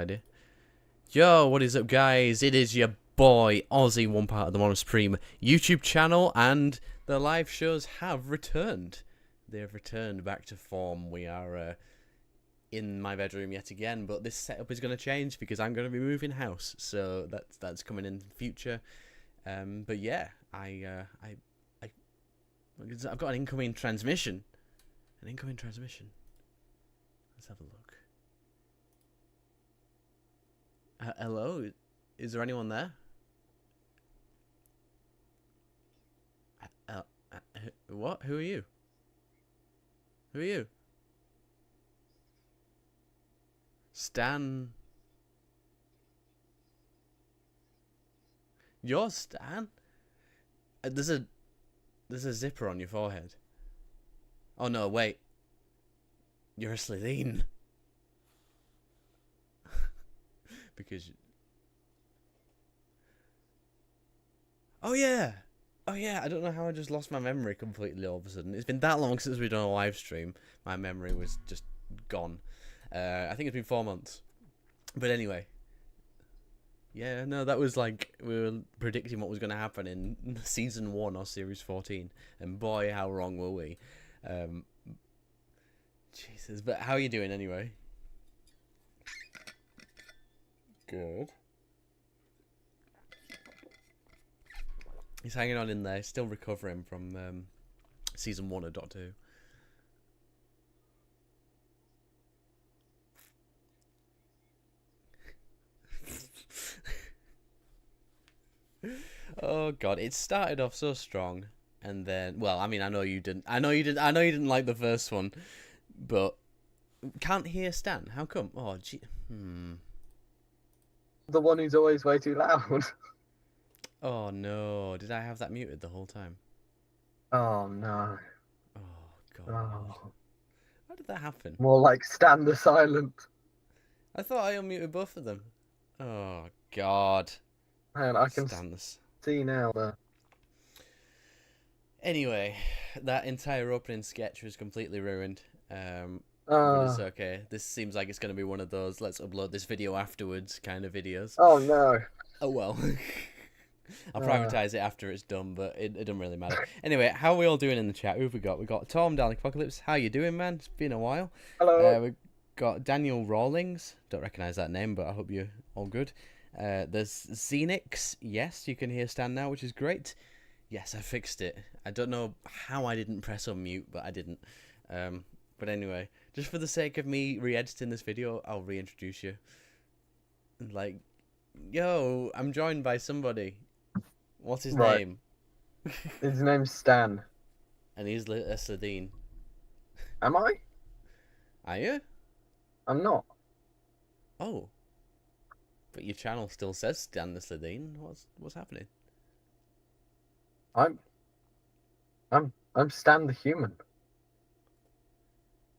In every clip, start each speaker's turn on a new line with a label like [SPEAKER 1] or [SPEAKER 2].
[SPEAKER 1] Idea. Yo, what is up, guys? It is your boy Ozzy, one part of the MonoSupreme YouTube channel, and the live shows have returned. They have returned back to form. We are in my bedroom yet again, but this setup is going to change because I'm going to be moving house, so that's coming in the future. But yeah, I've got an incoming transmission. An incoming transmission. Let's have a look. Hello? Is there anyone there? What? Who are you? Who are you? Stan? You're Stan? There's a zipper on your forehead. Oh no, wait. You're a Slitheen. Because oh yeah, I don't know how I just lost my memory completely all of a sudden. It's been that long since we've done a live stream. My memory was just gone. I think it's been 4 months, but anyway, yeah, no, that was like we were predicting what was going to happen in season 1 or series 14, and boy, how wrong were we. Jesus, but how are you doing anyway? Good. He's hanging on in there, still recovering from season 1 of Doctor Who. Oh god, it started off so strong, and then, well, I mean, I know you didn't like the first one, but can't hear Stan. How come? Oh, gee.
[SPEAKER 2] The one who's always way too loud.
[SPEAKER 1] Oh no, did I have that muted the whole time?
[SPEAKER 2] Oh no.
[SPEAKER 1] Oh god.
[SPEAKER 2] Oh.
[SPEAKER 1] How did that happen?
[SPEAKER 2] More like Stand the Silent.
[SPEAKER 1] I thought I unmuted both of them. Oh god.
[SPEAKER 2] Man, I can
[SPEAKER 1] Stand this.
[SPEAKER 2] see now there.
[SPEAKER 1] Anyway, that entire opening sketch was completely ruined. But it's okay. This seems like it's going to be one of those let's upload this video afterwards kind of videos.
[SPEAKER 2] Oh no.
[SPEAKER 1] Oh well. I'll privatize it after it's done, but it doesn't really matter. Anyway, how are we all doing in the chat? Who have we got? We got Tom, Dalek Apocalypse. How you doing, man? It's been a while.
[SPEAKER 2] Hello.
[SPEAKER 1] We've got Daniel Rawlings. Don't recognise that name, but I hope you're all good. There's Xenix. Yes, you can hear Stan now, which is great. Yes, I fixed it. I don't know how I didn't press unmute, but I didn't. But anyway, just for the sake of me re-editing this video, I'll reintroduce you. Like, yo, I'm joined by somebody. What's his name?
[SPEAKER 2] His name's Stan.
[SPEAKER 1] And he's a Slitheen.
[SPEAKER 2] Am I?
[SPEAKER 1] Are you?
[SPEAKER 2] I'm not.
[SPEAKER 1] Oh. But your channel still says Stan the Slitheen. What's happening?
[SPEAKER 2] I'm Stan the human.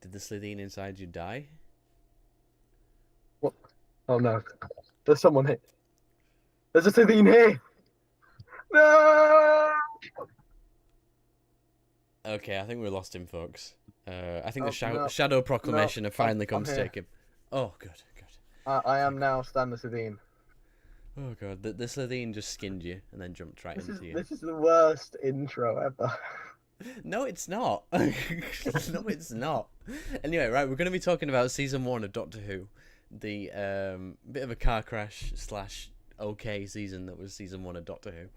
[SPEAKER 1] Did the Slitheen inside you die?
[SPEAKER 2] What? Oh no. There's someone here. There's a Slitheen here. No!
[SPEAKER 1] Okay, I think we lost him, folks. I think the
[SPEAKER 2] no.
[SPEAKER 1] Shadow Proclamation have finally come to take him. Oh, good.
[SPEAKER 2] I am now Stan the Slitheen.
[SPEAKER 1] Oh god, the Slitheen just skinned you and then jumped right into you.
[SPEAKER 2] This is the worst intro ever.
[SPEAKER 1] No, it's not. No, it's not. Anyway, right, we're going to be talking about season 1 of Doctor Who, the bit of a car crash / okay season that was season 1 of Doctor Who.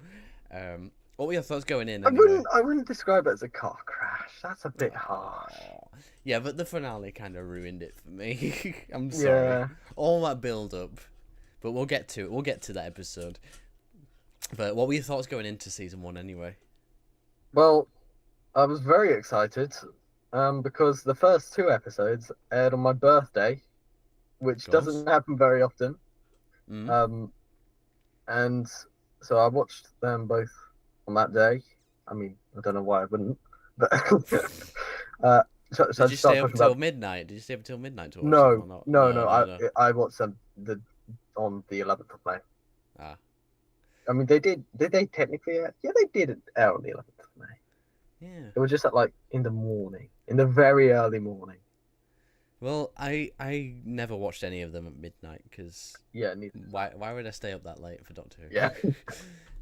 [SPEAKER 1] What were your thoughts going in? Anyway?
[SPEAKER 2] I wouldn't describe it as a car crash. That's a bit harsh.
[SPEAKER 1] Yeah, but the finale kind of ruined it for me. I'm sorry. Yeah. All that build up, but we'll get to it. We'll get to that episode. But what were your thoughts going into season 1 anyway?
[SPEAKER 2] Well, I was very excited because the first 2 episodes aired on my birthday, which doesn't happen very often. And so I watched them both on that day. I mean, I don't know why I wouldn't, but
[SPEAKER 1] did you stay up till midnight? Did you stay up till midnight to watch them or not?
[SPEAKER 2] No. I watched them on the 11th of May.
[SPEAKER 1] Ah.
[SPEAKER 2] I mean, they did. Did they technically? Yeah, they did air on the 11th of May.
[SPEAKER 1] Yeah.
[SPEAKER 2] It was just at in the morning, in the very early morning.
[SPEAKER 1] Well, I never watched any of them at midnight because
[SPEAKER 2] Yeah, neither.
[SPEAKER 1] why would I stay up that late for Doctor
[SPEAKER 2] Yeah.
[SPEAKER 1] Who?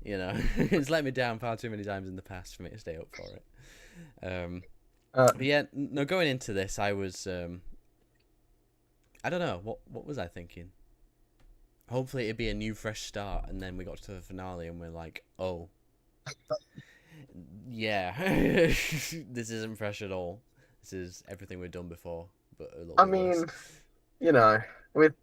[SPEAKER 1] You know, it's let me down far too many times in the past for me to stay up for it. But yeah, no. Going into this, I was I don't know what was I thinking. Hopefully, it'd be a new, fresh start, and then we got to the finale, and we're like, oh, yeah, this isn't fresh at all. This is everything we've done before, but a little
[SPEAKER 2] I
[SPEAKER 1] bit worse.
[SPEAKER 2] mean, you know, with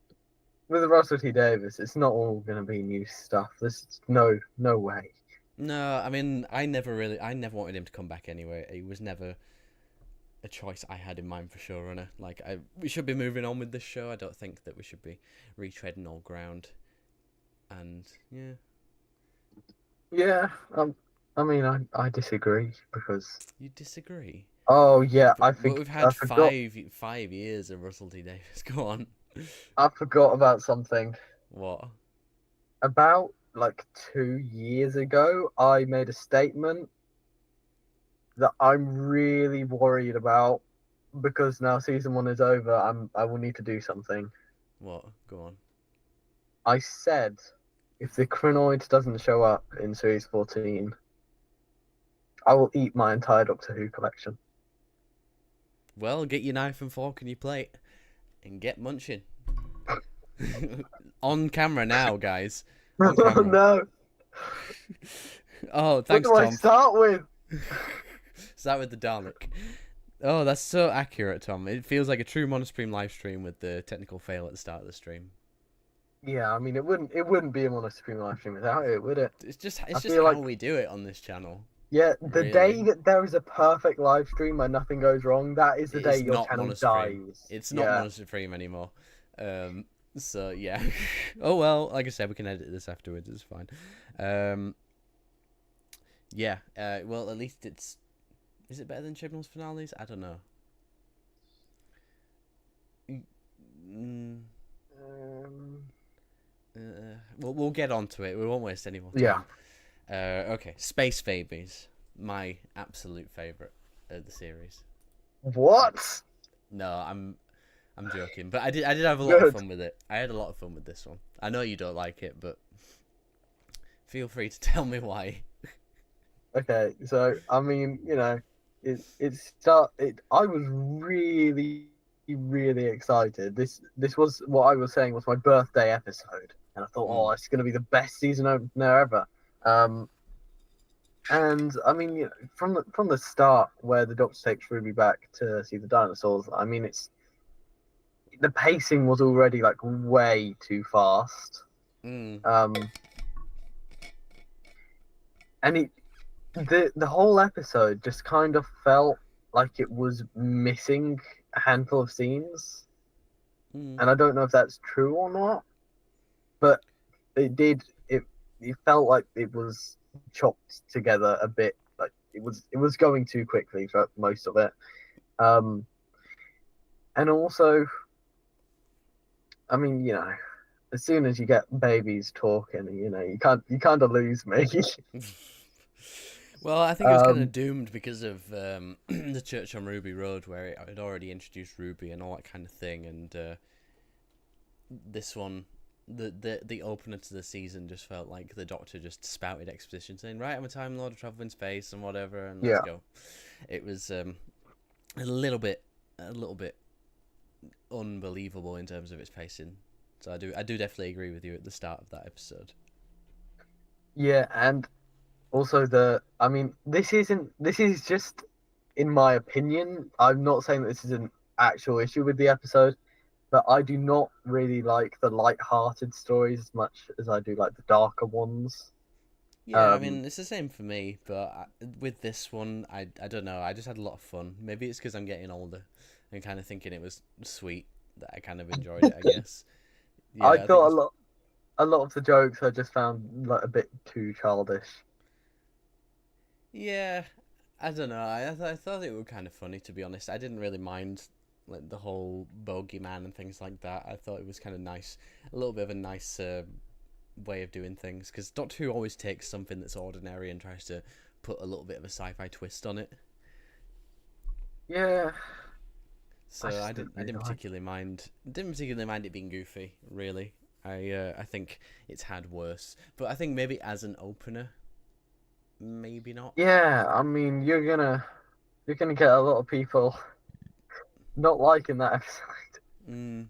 [SPEAKER 2] Russell T Davis, it's not all going to be new stuff. There's no way.
[SPEAKER 1] No, I mean, I never wanted him to come back anyway. He was never a choice I had in mind for showrunner. Like, we should be moving on with this show. I don't think that we should be retreading old ground. And yeah,
[SPEAKER 2] Yeah, I mean, I disagree because.
[SPEAKER 1] you disagree.
[SPEAKER 2] Oh yeah,
[SPEAKER 1] But we've
[SPEAKER 2] I
[SPEAKER 1] had
[SPEAKER 2] forgot.
[SPEAKER 1] 5 years of Russell T Davis. Go on.
[SPEAKER 2] I forgot about something.
[SPEAKER 1] What?
[SPEAKER 2] About like 2 years ago, I made a statement that I'm really worried about because now season 1 is over. I will need to do something.
[SPEAKER 1] What? Go on.
[SPEAKER 2] I said if the Krynoid doesn't show up in series 14, I will eat my entire Doctor Who collection.
[SPEAKER 1] Well, get your knife and fork and your plate and get munching. On camera now, guys. On camera.
[SPEAKER 2] No.
[SPEAKER 1] Oh,
[SPEAKER 2] What
[SPEAKER 1] thanks,
[SPEAKER 2] do I
[SPEAKER 1] Tom.
[SPEAKER 2] start with?
[SPEAKER 1] Start with the Dalek. Oh, that's so accurate, Tom. It feels like a true MonoSupreme live stream with the technical fail at the start of the stream.
[SPEAKER 2] Yeah, I mean it wouldn't be a MonoSupreme live stream without it, would it?
[SPEAKER 1] It's just
[SPEAKER 2] I
[SPEAKER 1] how
[SPEAKER 2] feel
[SPEAKER 1] we do it on this channel.
[SPEAKER 2] yeah, the
[SPEAKER 1] Really.
[SPEAKER 2] day that there is a perfect live stream where nothing goes wrong, that is the day your channel dies.
[SPEAKER 1] It's not MonoSupreme anymore. So yeah. Oh well, like I said, we can edit this afterwards. It's fine. Yeah. Well, at least it's. Is it better than Chibnall's finales? I don't know. We'll get onto it. We won't waste any more time.
[SPEAKER 2] Yeah.
[SPEAKER 1] Okay. Space Babies, my absolute favorite of the series.
[SPEAKER 2] What?
[SPEAKER 1] No, I'm joking, but I did have a lot of fun with it. I had a lot of fun with this one. I know you don't like it, but feel free to tell me why.
[SPEAKER 2] Okay, so I mean, I was really excited. This was what I was saying was my birthday episode, and I thought, oh, it's going to be the best season opener ever. And I mean, from the start, where the Doctor takes Ruby back to see the dinosaurs, I mean, the pacing was already like way too fast. And the whole episode just kind of felt like it was missing a handful of scenes. And I don't know if that's true or not, but it felt like it was chopped together a bit. Like it was going too quickly for most of it. And also, I mean, as soon as you get babies talking, you kind of lose me.
[SPEAKER 1] Well, I think it was kind of doomed because of the Church on Ruby Road, where it had already introduced Ruby and all that kind of thing, and this one, the opener to the season just felt like the Doctor just spouted exposition, saying, "Right, I'm a Time Lord, travel in space and whatever, and let's go." It was a little bit unbelievable in terms of its pacing. So I do definitely agree with you at the start of that episode.
[SPEAKER 2] Yeah, and also this is just in my opinion. I'm not saying that this is an actual issue with the episode, but I do not really like the light-hearted stories as much as I do like the darker ones.
[SPEAKER 1] Yeah, I mean, it's the same for me, but with this one, I don't know. I just had a lot of fun. Maybe it's because I'm getting older and kind of thinking it was sweet that I kind of enjoyed it, I guess. Yeah,
[SPEAKER 2] I thought a lot of the jokes I just found like a bit too childish.
[SPEAKER 1] Yeah, I don't know. I thought it was kind of funny, to be honest. I didn't really mind like the whole bogeyman and things like that. I thought it was kind of nice, a little bit of a nice way of doing things, because Doctor Who always takes something that's ordinary and tries to put a little bit of a sci-fi twist on it.
[SPEAKER 2] Yeah.
[SPEAKER 1] So I
[SPEAKER 2] don't
[SPEAKER 1] didn't
[SPEAKER 2] really like.
[SPEAKER 1] didn't particularly mind it being goofy. Really, I think it's had worse. But I think maybe as an opener, maybe not.
[SPEAKER 2] Yeah, I mean, you're gonna get a lot of people not liking that episode
[SPEAKER 1] Mm,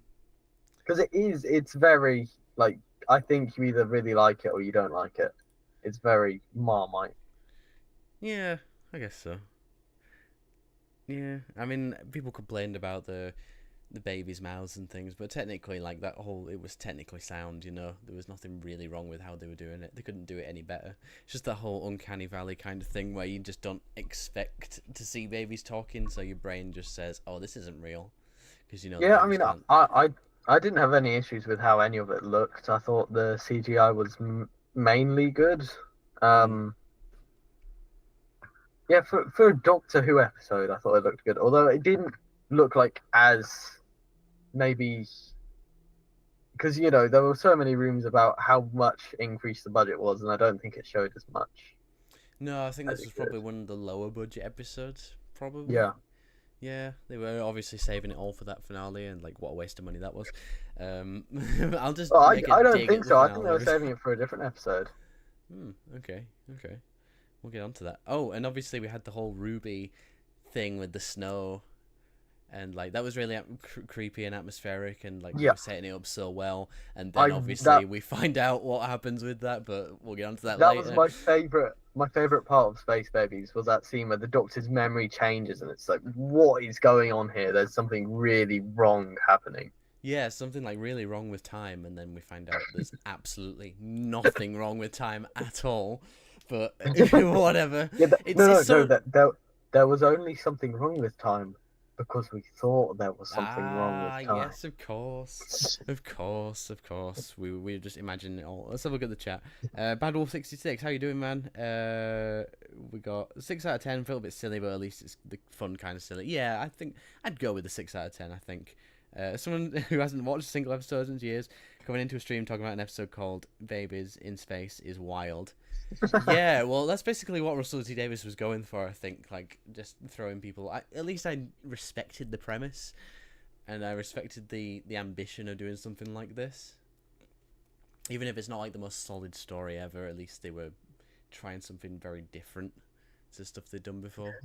[SPEAKER 2] because it's very like I think you either really like it or you don't like it. It's very Marmite.
[SPEAKER 1] yeah, I guess so. Yeah, I mean, people complained about the baby's mouths and things, but technically, like that whole, it was technically sound. There was nothing really wrong with how they were doing it. They couldn't do it any better. It's just that whole uncanny valley kind of thing where you just don't expect to see babies talking, so your brain just says, "Oh, this isn't real," because the
[SPEAKER 2] Yeah, I
[SPEAKER 1] babies
[SPEAKER 2] mean,
[SPEAKER 1] can't.
[SPEAKER 2] I didn't have any issues with how any of it looked. I thought the CGI was mainly good.
[SPEAKER 1] Mm.
[SPEAKER 2] Um, yeah, for a Doctor Who episode, I thought it looked good. Although it didn't look like as maybe because there were so many rooms about how much increase the budget was, and I don't think it showed as much
[SPEAKER 1] No, I think
[SPEAKER 2] as
[SPEAKER 1] this
[SPEAKER 2] it
[SPEAKER 1] was
[SPEAKER 2] could.
[SPEAKER 1] probably one of the lower budget episodes, probably.
[SPEAKER 2] Yeah.
[SPEAKER 1] Yeah, they were obviously saving it all for that finale, and like what a waste of money that was. Um, I'll just
[SPEAKER 2] Well,
[SPEAKER 1] make a
[SPEAKER 2] I don't
[SPEAKER 1] dig
[SPEAKER 2] think
[SPEAKER 1] at the
[SPEAKER 2] so. I think they
[SPEAKER 1] finale
[SPEAKER 2] were
[SPEAKER 1] every
[SPEAKER 2] saving
[SPEAKER 1] time.
[SPEAKER 2] it for a different episode.
[SPEAKER 1] Okay, okay. We'll get on to that. Oh, and obviously we had the whole Ruby thing with the snow, and like that was really creepy and atmospheric, and like they
[SPEAKER 2] Yeah,
[SPEAKER 1] were setting it up so well. And then
[SPEAKER 2] I
[SPEAKER 1] obviously we find out what happens with that, but we'll get on to that
[SPEAKER 2] that was
[SPEAKER 1] later.
[SPEAKER 2] my favorite. My favorite part of Space Babies was that scene where the Doctor's memory changes, and it's like, what is going on here? There's something really wrong happening.
[SPEAKER 1] Yeah, something like really wrong with time, and then we find out there's absolutely nothing wrong with time at all. But whatever.
[SPEAKER 2] Yeah,
[SPEAKER 1] It's
[SPEAKER 2] no.
[SPEAKER 1] so
[SPEAKER 2] There was only something wrong with time because we thought there was something wrong with time.
[SPEAKER 1] yes, of course, of course, of course. We were just imagining it all. Let's have a look at the chat. Bad Wolf 66, how you doing, man? We got 6 out of 10. Feel a bit silly, but at least it's the fun kind of silly. Yeah, I think I'd go with the 6 out of 10. I think. Someone who hasn't watched a single episode in years coming into a stream talking about an episode called "Babies in Space" is wild. Yeah, well, that's basically what Russell T Davies was going for. I think, like, just throwing people. At least I respected the premise, and I respected the ambition of doing something like this. Even if it's not like the most solid story ever, at least they were trying something very different to stuff they'd done before.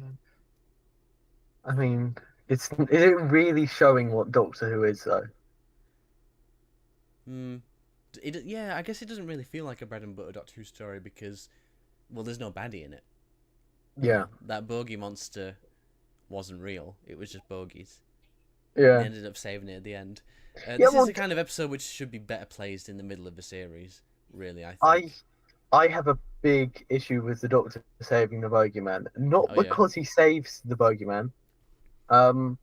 [SPEAKER 2] I mean, is it really showing what Doctor Who is though?
[SPEAKER 1] Yeah, I guess it doesn't really feel like a bread and butter Doctor Who story because, well, there's no baddie in it.
[SPEAKER 2] Yeah,
[SPEAKER 1] That bogey monster wasn't real. It was just bogies. And they
[SPEAKER 2] yeah,
[SPEAKER 1] ended up saving it at the end.
[SPEAKER 2] yeah.
[SPEAKER 1] This is
[SPEAKER 2] Well,
[SPEAKER 1] the kind of episode which should be better placed in the middle of the series, really, I
[SPEAKER 2] I
[SPEAKER 1] think.
[SPEAKER 2] I have a big issue with the Doctor saving the Bogeyman, not
[SPEAKER 1] Oh, yeah.
[SPEAKER 2] because he saves the Bogeyman, um,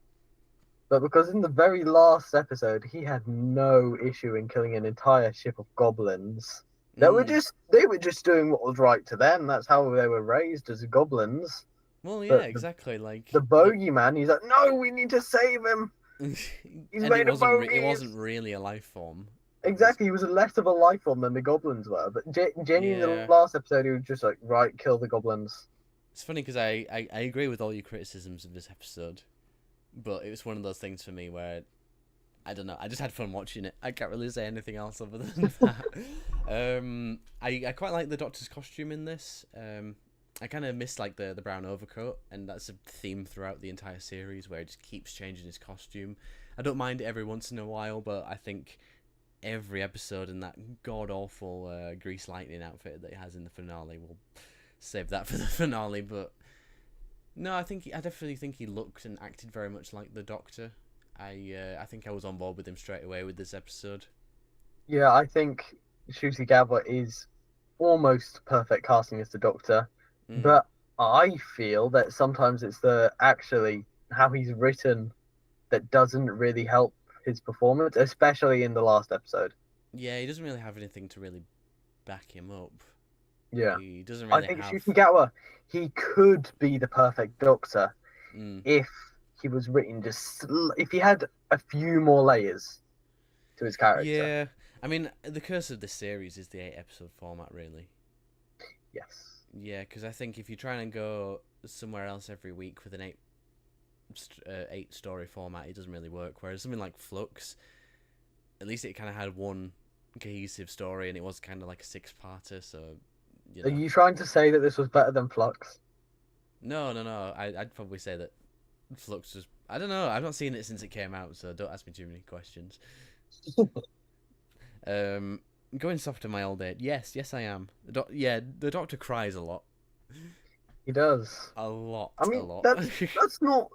[SPEAKER 2] but because in the very last episode he had no issue in killing an entire ship of goblins.
[SPEAKER 1] Mm.
[SPEAKER 2] They were just doing what was right to them. That's how they were raised as goblins.
[SPEAKER 1] Well, yeah,
[SPEAKER 2] But
[SPEAKER 1] exactly.
[SPEAKER 2] the
[SPEAKER 1] Like,
[SPEAKER 2] Bogeyman, he's like, no, we need to save him. He's
[SPEAKER 1] and
[SPEAKER 2] made of
[SPEAKER 1] it
[SPEAKER 2] bogies.
[SPEAKER 1] wasn't really a life form. It was,
[SPEAKER 2] Exactly, he was less of a life form than the goblins were. But Jenny in the
[SPEAKER 1] yeah.
[SPEAKER 2] last episode, he was just like, right, kill the goblins.
[SPEAKER 1] It's funny because I agree with all your criticisms of this episode, but it was one of those things for me where I don't know. I just had fun watching it. I can't really say anything else other than that. I quite like the Doctor's costume in this. I kind of miss like the brown overcoat, and that's a theme throughout the entire series where he just keeps changing his costume. I don't mind it every once in a while, but I think every episode in that god awful Grease Lightning outfit that he has in the finale, we'll save that for the finale. But no, I definitely think he looked and acted very much like the Doctor. I think I was on board with him straight away with this episode.
[SPEAKER 2] Yeah, I think Shusi Gaba is almost perfect casting as the Doctor,
[SPEAKER 1] Mm.
[SPEAKER 2] but I feel that sometimes it's the actually how he's written that doesn't really help his performance, especially in the last episode.
[SPEAKER 1] Yeah, he doesn't really have anything to really back him up.
[SPEAKER 2] Yeah,
[SPEAKER 1] He doesn't
[SPEAKER 2] I
[SPEAKER 1] really
[SPEAKER 2] think
[SPEAKER 1] have.
[SPEAKER 2] Shuti he could be the perfect Doctor
[SPEAKER 1] Mm.
[SPEAKER 2] if he was written if he had a few more layers to his character.
[SPEAKER 1] Yeah, I mean, the curse of this series is the 8 episode format, really.
[SPEAKER 2] Yes.
[SPEAKER 1] Yeah, because I think if you try and go somewhere else every week with an eight story format, it doesn't really work. Whereas something like Flux, at least it kind of had one cohesive story, and it was kind of like a six-parter. So, you
[SPEAKER 2] Are
[SPEAKER 1] know,
[SPEAKER 2] you trying to say that this was better than Flux?
[SPEAKER 1] no. I'd probably say that Flux was. I don't know. I've not seen it since it came out, so don't ask me too many questions. Going soft on my old age. Yes, I am. The Doctor cries a lot.
[SPEAKER 2] He does.
[SPEAKER 1] A lot.
[SPEAKER 2] I
[SPEAKER 1] A
[SPEAKER 2] mean,
[SPEAKER 1] lot.
[SPEAKER 2] that's not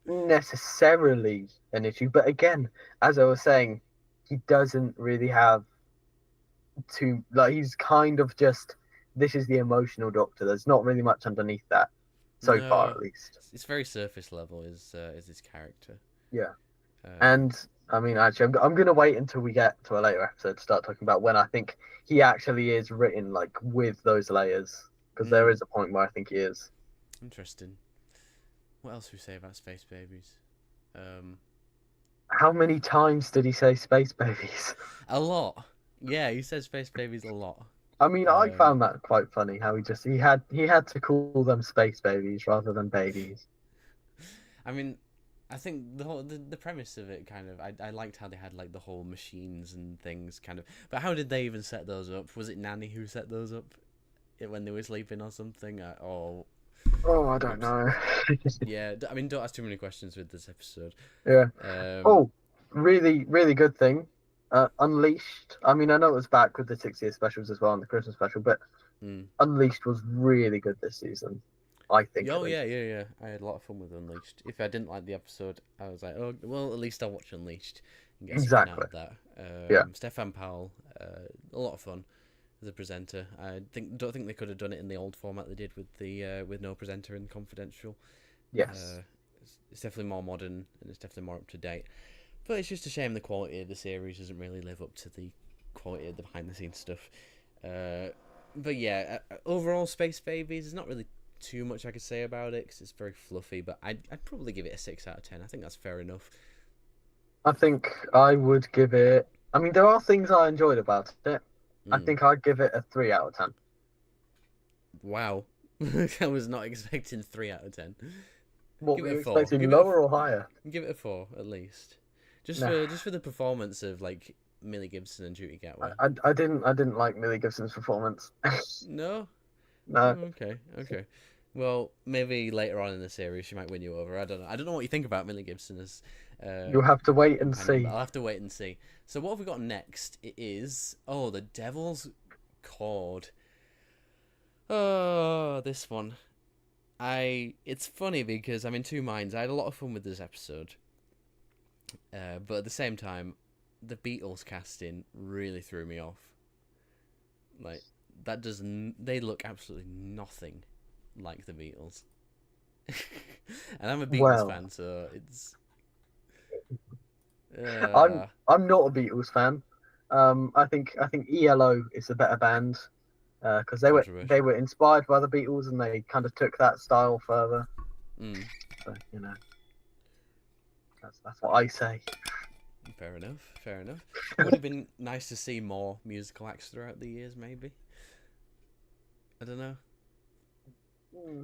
[SPEAKER 2] necessarily an issue, but again, as I was saying, he doesn't really have to like. He's kind of just this is the emotional Doctor. There's not really much underneath that, so far
[SPEAKER 1] No,
[SPEAKER 2] at least.
[SPEAKER 1] it's very surface level. Is his character?
[SPEAKER 2] Yeah,
[SPEAKER 1] Um,
[SPEAKER 2] and I mean, actually, I'm gonna wait until we get to a later episode to start talking about when I think he actually is written like with those layers, because there is a point where I think he is.
[SPEAKER 1] Interesting. What else do we say about space babies?
[SPEAKER 2] How many times did he say space babies?
[SPEAKER 1] A lot. Yeah, he says space babies a lot.
[SPEAKER 2] I mean, I found that quite funny how he had to call them space babies rather than babies.
[SPEAKER 1] I mean, I think the premise of it kind of I liked how they had like the whole machines and things kind of. But how did they even set those up? Was it Nanny who set those up when they were sleeping or something?
[SPEAKER 2] Oh, I don't know.
[SPEAKER 1] Yeah, I mean, don't ask too many questions with this episode.
[SPEAKER 2] Yeah. Oh, really, really good thing. Unleashed. I mean, I know it was back with the 6 year specials as well and the Christmas special, but Unleashed was really good this season. I think.
[SPEAKER 1] Oh yeah. I had a lot of fun with Unleashed. If I didn't like the episode, I was like, oh well, at least I'll watch Unleashed and get something out of that.
[SPEAKER 2] Yeah.
[SPEAKER 1] Stefan Powell, a lot of fun as a presenter. Don't think they could have done it in the old format they did with no presenter and Confidential.
[SPEAKER 2] Yes.
[SPEAKER 1] It's definitely more modern and it's definitely more up to date. But it's just a shame the quality of the series doesn't really live up to the quality of the behind the scenes stuff. But yeah, overall, Space Babies, there's not really too much I could say about it because it's very fluffy. But I'd probably give it a 6 out of 10. I think that's fair enough.
[SPEAKER 2] I think I would give it. I mean, there are things I enjoyed about it. I think I'd give it a 3 out of 10.
[SPEAKER 1] Wow. I was not expecting 3 out of 10.
[SPEAKER 2] What were you expecting, lower or higher?
[SPEAKER 1] Give it a 4 at least. Just for the performance of like Millie Gibson and Judy Gatway.
[SPEAKER 2] I didn't like Millie Gibson's performance.
[SPEAKER 1] No.
[SPEAKER 2] No.
[SPEAKER 1] Okay. Well, maybe later on in the series she might win you over. I don't know. I don't know what you think about Millie Gibson as.
[SPEAKER 2] You'll have to wait and see.
[SPEAKER 1] I'll have to wait and see. So what have we got next? It is the Devil's Chord. Oh, this one. It's funny because I'm in two minds. I had a lot of fun with this episode. But at the same time, the Beatles casting really threw me off. Like, they look absolutely nothing like the Beatles. And I'm a Beatles fan, so it's...
[SPEAKER 2] I'm not a Beatles fan. I think ELO is a better band because they were inspired by the Beatles and they kind of took that style further. So, you know, that's what I say.
[SPEAKER 1] Fair enough. It would have been nice to see more musical acts throughout the years, maybe. I don't know.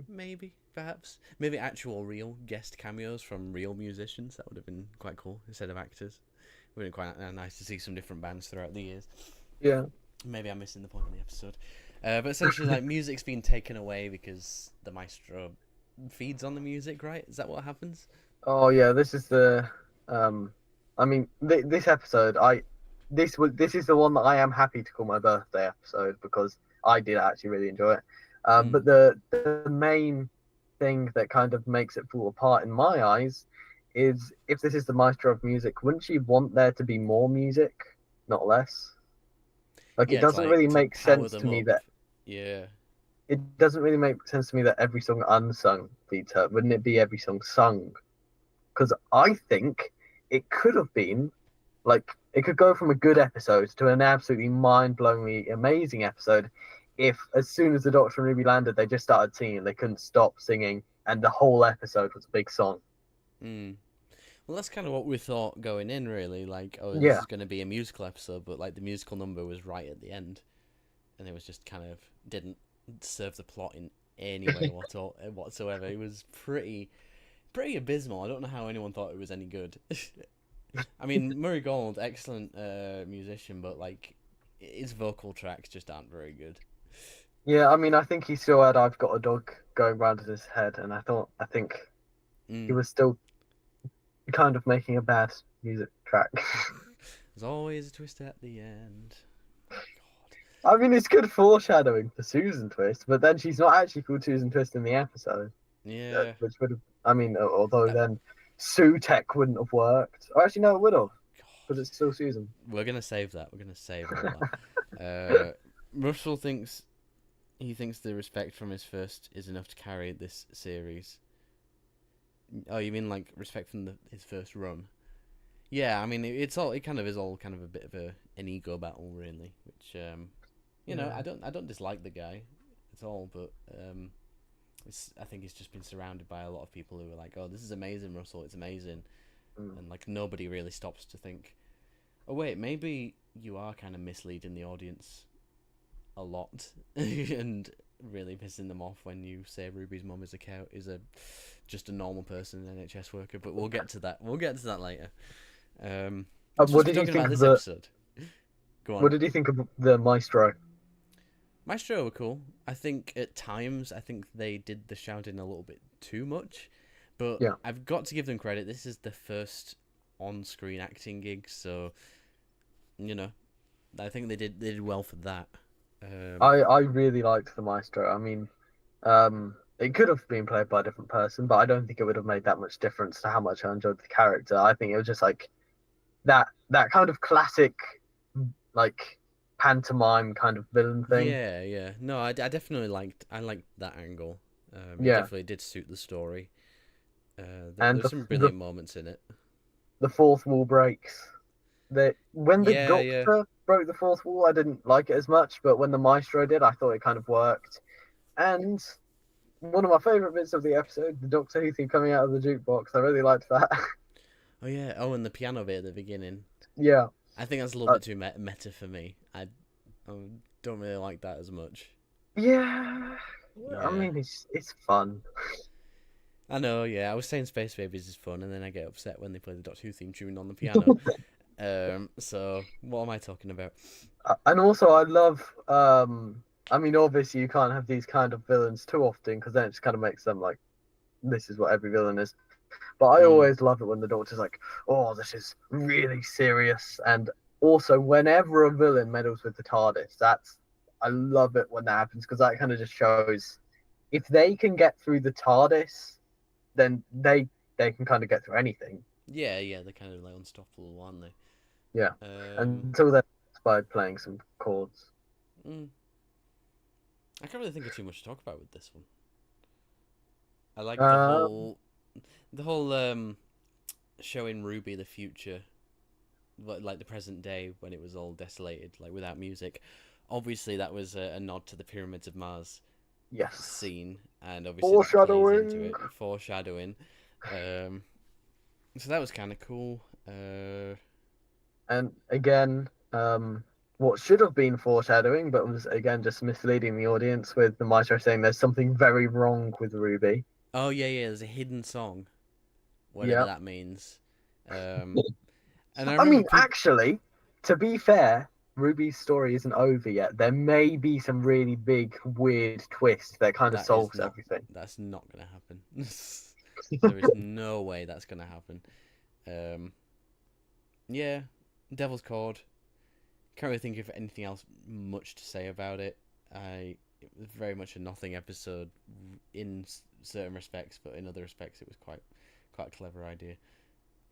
[SPEAKER 1] Maybe, perhaps. Maybe actual real guest cameos from real musicians. That would have been quite cool instead of actors. It would have been quite nice to see some different bands throughout the years.
[SPEAKER 2] Yeah.
[SPEAKER 1] Maybe I'm missing the point of the episode. But essentially, like, music's been taken away because the maestro feeds on the music, right? Is that what happens?
[SPEAKER 2] Oh yeah, this is the I mean, this episode, this is the one that I am happy to call my birthday episode because I did actually really enjoy it. But the main thing that kind of makes it fall apart in my eyes is if this is the maestro of music, wouldn't you want there to be more music, not less? Like, it doesn't really make sense to me that.
[SPEAKER 1] Yeah.
[SPEAKER 2] It doesn't really make sense to me that every song unsung feeds her. Wouldn't it be every song sung? Because I think it could have been, like, it could go from a good episode to an absolutely mind-blowingly amazing episode if, as soon as the Doctor and Ruby landed, they just started singing. They couldn't stop singing, and the whole episode was a big song.
[SPEAKER 1] Well, that's kind of what we thought going in, really. Like, this is going to be a musical episode, but, like, the musical number was right at the end. And it was just kind of didn't serve the plot in any way whatsoever. It was pretty pretty abysmal. I don't know how anyone thought it was any good. I mean, Murray Gold, excellent musician, but like his vocal tracks just aren't very good.
[SPEAKER 2] Yeah, I mean, I think he still had "I've Got a Dog" going round in his head, and I think he
[SPEAKER 1] Mm.
[SPEAKER 2] was still kind of making a bad music track.
[SPEAKER 1] There's always a twist at the end. God.
[SPEAKER 2] I mean, it's good foreshadowing for Susan Twist, but then she's not actually called Susan Twist in the episode,
[SPEAKER 1] Yeah.
[SPEAKER 2] which would have. I mean, although
[SPEAKER 1] That,
[SPEAKER 2] then Sue Tech wouldn't have worked. Or actually, no, it would have,
[SPEAKER 1] God.
[SPEAKER 2] but it's still Susan.
[SPEAKER 1] We're gonna save that. We're gonna save all that. Russell thinks the respect from his first is enough to carry this series. Oh, you mean like respect from his first run? Yeah, I mean it kind of is all kind of a bit of an ego battle really, which you know,
[SPEAKER 2] Yeah.
[SPEAKER 1] I don't dislike the guy at all, but I think he's just been surrounded by a lot of people who are like, oh, this is amazing, Russell, it's amazing,
[SPEAKER 2] Mm.
[SPEAKER 1] and like nobody really stops to think, oh wait, maybe you are kind of misleading the audience a lot and really pissing them off when you say Ruby's mum is just a normal person, an NHS worker. But we'll get to that. We'll get to that later.
[SPEAKER 2] What
[SPEAKER 1] Supposed to be
[SPEAKER 2] did you
[SPEAKER 1] talking
[SPEAKER 2] think
[SPEAKER 1] about
[SPEAKER 2] of
[SPEAKER 1] this
[SPEAKER 2] the?
[SPEAKER 1] episode. Go on.
[SPEAKER 2] What did you think of the Maestro?
[SPEAKER 1] Maestro were cool. I think at times they did the shouting a little bit too much, but
[SPEAKER 2] Yeah.
[SPEAKER 1] I've got to give them credit. This is the first on-screen acting gig, so you know, I think they did well for that.
[SPEAKER 2] I really liked the Maestro. I mean, it could have been played by a different person, but I don't think it would have made that much difference to how much I enjoyed the character. I think it was just like that kind of classic, like pantomime kind of villain thing.
[SPEAKER 1] Yeah, yeah. No, I definitely liked that angle. It
[SPEAKER 2] Yeah,
[SPEAKER 1] definitely did suit the story.
[SPEAKER 2] and
[SPEAKER 1] There's some brilliant moments in it.
[SPEAKER 2] the fourth wall breaks. When the
[SPEAKER 1] Yeah, yeah.
[SPEAKER 2] Doctor broke the fourth wall, I didn't like it as much, but when the Maestro did, I thought it kind of worked. And one of my favorite bits of the episode, the Doctor Who theme coming out of the jukebox, I really liked that.
[SPEAKER 1] Oh yeah. Oh, and the piano bit at the beginning.
[SPEAKER 2] Yeah.
[SPEAKER 1] I think that's a little bit too meta for me. I don't really like that as much.
[SPEAKER 2] Yeah. I
[SPEAKER 1] Yeah.
[SPEAKER 2] mean, it's fun.
[SPEAKER 1] I know, yeah. I was saying Space Babies is fun, and then I get upset when they play the Doctor Who theme tune on the piano. So what am I talking about?
[SPEAKER 2] And also, I love. I mean, obviously, you can't have these kind of villains too often because then it just kind of makes them like, this is what every villain is. But I
[SPEAKER 1] Mm.
[SPEAKER 2] always love it when the Doctor's like, oh, this is really serious. And also, whenever a villain meddles with the TARDIS, I love it when that happens because that kind of just shows if they can get through the TARDIS, then they can kind of get through anything.
[SPEAKER 1] Yeah, yeah. They're kind of like unstoppable, aren't they?
[SPEAKER 2] Yeah.
[SPEAKER 1] Um.
[SPEAKER 2] Until then, it's by playing some chords.
[SPEAKER 1] Mm. I can't really think of too much to talk about with this one. I like
[SPEAKER 2] Um,
[SPEAKER 1] the whole showing Ruby the future, like the present day when it was all desolated, like without music. Obviously, that was a nod to the Pyramids of Mars
[SPEAKER 2] yes.
[SPEAKER 1] scene, and obviously that plays into
[SPEAKER 2] Foreshadowing.
[SPEAKER 1] it, foreshadowing. So that was kind of cool.
[SPEAKER 2] And again, what should have been foreshadowing, but was again just misleading the audience with the Maestro saying there's something very wrong with Ruby.
[SPEAKER 1] Oh yeah, yeah. There's a hidden song, whatever
[SPEAKER 2] Yeah.
[SPEAKER 1] that means. Um, and I
[SPEAKER 2] I
[SPEAKER 1] remember
[SPEAKER 2] mean,
[SPEAKER 1] people.
[SPEAKER 2] actually, to be fair, Ruby's story isn't over yet. There may be some really big, weird twist that kind of
[SPEAKER 1] That is
[SPEAKER 2] solves
[SPEAKER 1] not.
[SPEAKER 2] everything.
[SPEAKER 1] That's not gonna happen. There is no way that's gonna happen. Um, yeah, Devil's Cord. Can't really think of anything else much to say about it. It was very much a nothing episode in certain respects, but in other respects, it was quite a clever idea.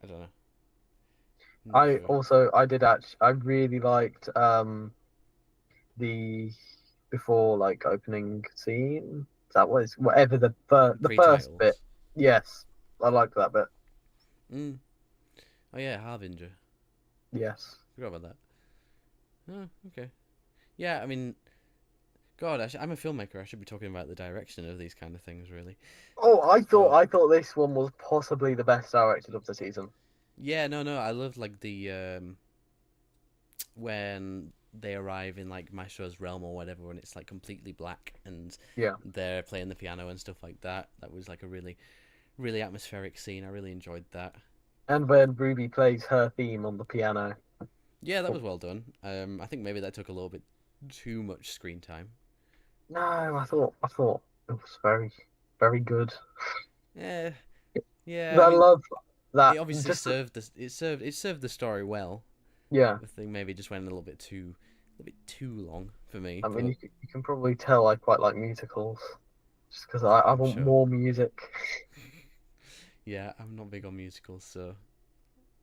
[SPEAKER 1] I don't know. Not sure.
[SPEAKER 2] I really liked the before like opening scene. That was whatever
[SPEAKER 1] The
[SPEAKER 2] the first bit.
[SPEAKER 1] pre-titles.
[SPEAKER 2] Yes, I liked that bit.
[SPEAKER 1] Mm. Oh yeah, Harbinger.
[SPEAKER 2] Yes.
[SPEAKER 1] Forgot about that. Oh, okay. Yeah, I mean, God, I'm a filmmaker. I should be talking about the direction of these kind of things, really.
[SPEAKER 2] Oh,
[SPEAKER 1] But
[SPEAKER 2] I thought this one was possibly the best directed of the season.
[SPEAKER 1] yeah, no, no, I loved like the when they arrive in like Maestro's realm or whatever, when it's like completely black and
[SPEAKER 2] Yeah.
[SPEAKER 1] they're playing the piano and stuff like that. That was like a really, really atmospheric scene. I really enjoyed that.
[SPEAKER 2] And when Ruby plays her theme on the piano.
[SPEAKER 1] Yeah, that was well done. I think maybe that took a little bit too much screen time.
[SPEAKER 2] No, I thought it was very, very good.
[SPEAKER 1] Yeah, yeah. I
[SPEAKER 2] I
[SPEAKER 1] mean,
[SPEAKER 2] love
[SPEAKER 1] it
[SPEAKER 2] that.
[SPEAKER 1] obviously served the it served the story well.
[SPEAKER 2] Yeah.
[SPEAKER 1] The thing maybe just went a little bit too long for me.
[SPEAKER 2] I mean,
[SPEAKER 1] But
[SPEAKER 2] you can probably tell I quite like musicals, just because I
[SPEAKER 1] I'm
[SPEAKER 2] want
[SPEAKER 1] sure.
[SPEAKER 2] more music.
[SPEAKER 1] Yeah, I'm not big on musicals, so.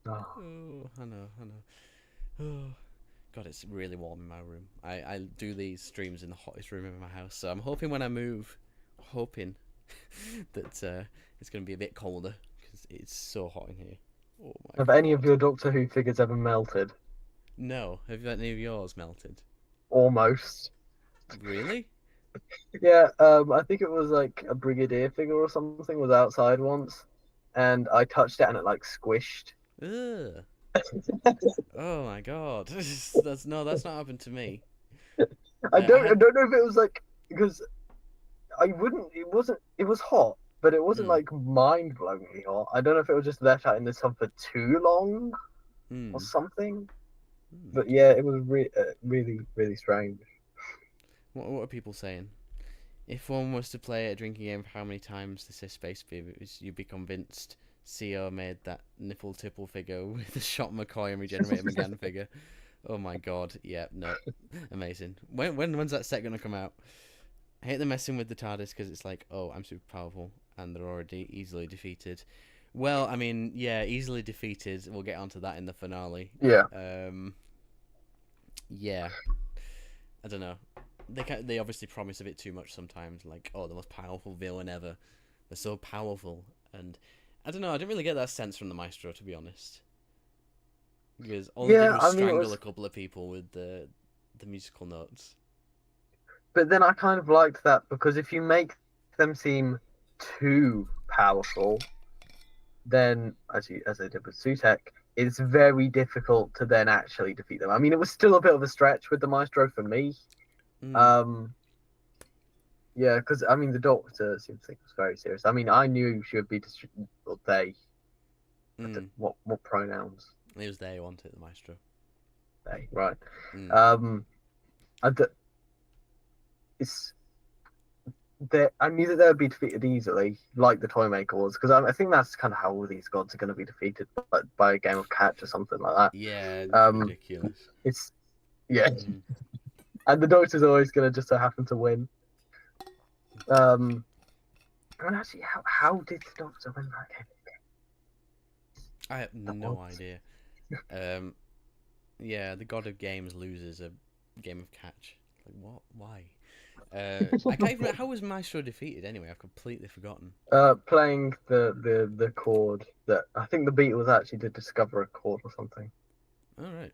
[SPEAKER 2] Oh.
[SPEAKER 1] Oh, I know. Oh, God, it's really warm in my room. I do these streams in the hottest room in my house, so I'm hoping when I move, that it's going to be a bit colder because it's so hot in here. Oh my
[SPEAKER 2] Have any of
[SPEAKER 1] God.
[SPEAKER 2] your Doctor Who figures ever melted?
[SPEAKER 1] No, have any of yours melted?
[SPEAKER 2] Almost.
[SPEAKER 1] Really?
[SPEAKER 2] Yeah, I think it was like a Brigadier figure or something was outside once, and I touched it and it like squished.
[SPEAKER 1] Ugh. Oh my God. That's not happened to me. I
[SPEAKER 2] I
[SPEAKER 1] had.
[SPEAKER 2] don't know if it was like because I wouldn't. It wasn't. It was hot, but it wasn't
[SPEAKER 1] Mm,
[SPEAKER 2] like mind-blowingly hot. I don't know if it was just left out in the sun for too long or
[SPEAKER 1] mm,
[SPEAKER 2] something. But
[SPEAKER 1] okay.
[SPEAKER 2] yeah, it was really, really strange.
[SPEAKER 1] What are people saying? If one was to play a drinking game, how many times this is space beavers, you'd be convinced CO made that nipple tipple figure with the shot McCoy and regenerated McGann figure. Oh my God! Yeah, no, amazing. When's that set gonna come out? I hate them messing with the TARDIS because it's like, oh, I'm super powerful and they're already easily defeated. Well, I mean, yeah, easily defeated. We'll get onto that in the finale.
[SPEAKER 2] Yeah.
[SPEAKER 1] Yeah, I don't know. They obviously promise a bit too much sometimes. Like, oh, the most powerful villain ever. They're so powerful, and I don't know. I didn't really get that sense from the Maestro, to be honest, because all he did
[SPEAKER 2] Yeah,
[SPEAKER 1] was
[SPEAKER 2] I mean it
[SPEAKER 1] strangle
[SPEAKER 2] was,
[SPEAKER 1] a couple of people with the musical notes.
[SPEAKER 2] but then I kind of liked that because if you make them seem too powerful, then as they did with Sutek, it's very difficult to then actually defeat them. I mean, it was still a bit of a stretch with the Maestro for me.
[SPEAKER 1] Mm,
[SPEAKER 2] Um, yeah, because I mean, the Doctor seemed to think it was very serious. I mean, I knew she would be or they.
[SPEAKER 1] mm.
[SPEAKER 2] What pronouns?
[SPEAKER 1] It was they who wanted the Maestro.
[SPEAKER 2] They, right?
[SPEAKER 1] Mm.
[SPEAKER 2] Um, I d- it's that I knew that they would be defeated easily, like the Toymaker was, because I think that's kind of how all these gods are going to be defeated by a game of catch or something like
[SPEAKER 1] Yeah,
[SPEAKER 2] that.
[SPEAKER 1] it's ridiculous.
[SPEAKER 2] It's yeah,
[SPEAKER 1] Mm.
[SPEAKER 2] and the Doctor's always going to just so happen to win. And actually, how did the Doctor win that game?
[SPEAKER 1] I have no idea. Yeah, the God of Games loses a game of catch. Like what? Why? I can't even. How was Maestro defeated anyway? I've completely forgotten.
[SPEAKER 2] Playing the chord that I think the Beatles actually did discover a chord or something.
[SPEAKER 1] All right.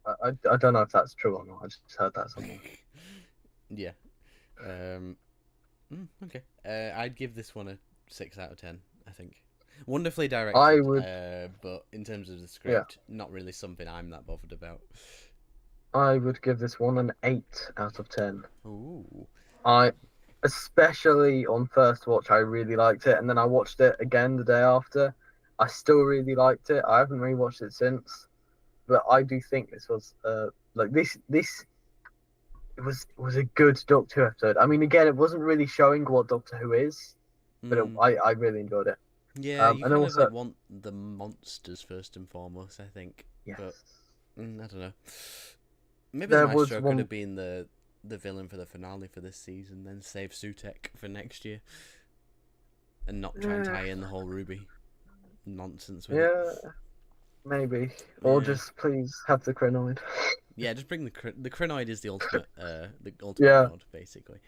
[SPEAKER 2] I don't know if that's true or not. I just heard that somewhere.
[SPEAKER 1] Yeah. Okay. I'd give this one a 6 out of 10. I think wonderfully directed.
[SPEAKER 2] I would.
[SPEAKER 1] But in terms of the script, not really something I'm that bothered about.
[SPEAKER 2] I would give this one an 8 out of 10.
[SPEAKER 1] Ooh.
[SPEAKER 2] Especially on first watch, I really liked it, and then I watched it again the day after. I still really liked it. I haven't rewatched it since, but I do think this was like this. It was a good Doctor Who episode. I mean, again, it wasn't really showing what Doctor Who is, but I really enjoyed it.
[SPEAKER 1] Yeah, you
[SPEAKER 2] And
[SPEAKER 1] kind of
[SPEAKER 2] also,
[SPEAKER 1] like want the monsters first and foremost, I think.
[SPEAKER 2] yes,
[SPEAKER 1] But I don't know. Maybe
[SPEAKER 2] there
[SPEAKER 1] the
[SPEAKER 2] was
[SPEAKER 1] Maestro could
[SPEAKER 2] one.
[SPEAKER 1] have been the villain for the finale for this season, then save Sutek for next year, and not try and tie in the whole Ruby nonsense with it.
[SPEAKER 2] Yeah, maybe, or
[SPEAKER 1] Yeah,
[SPEAKER 2] just please have the Crinoid.
[SPEAKER 1] yeah. Just bring the Crinoid is the ultimate
[SPEAKER 2] Yeah.
[SPEAKER 1] god, basically.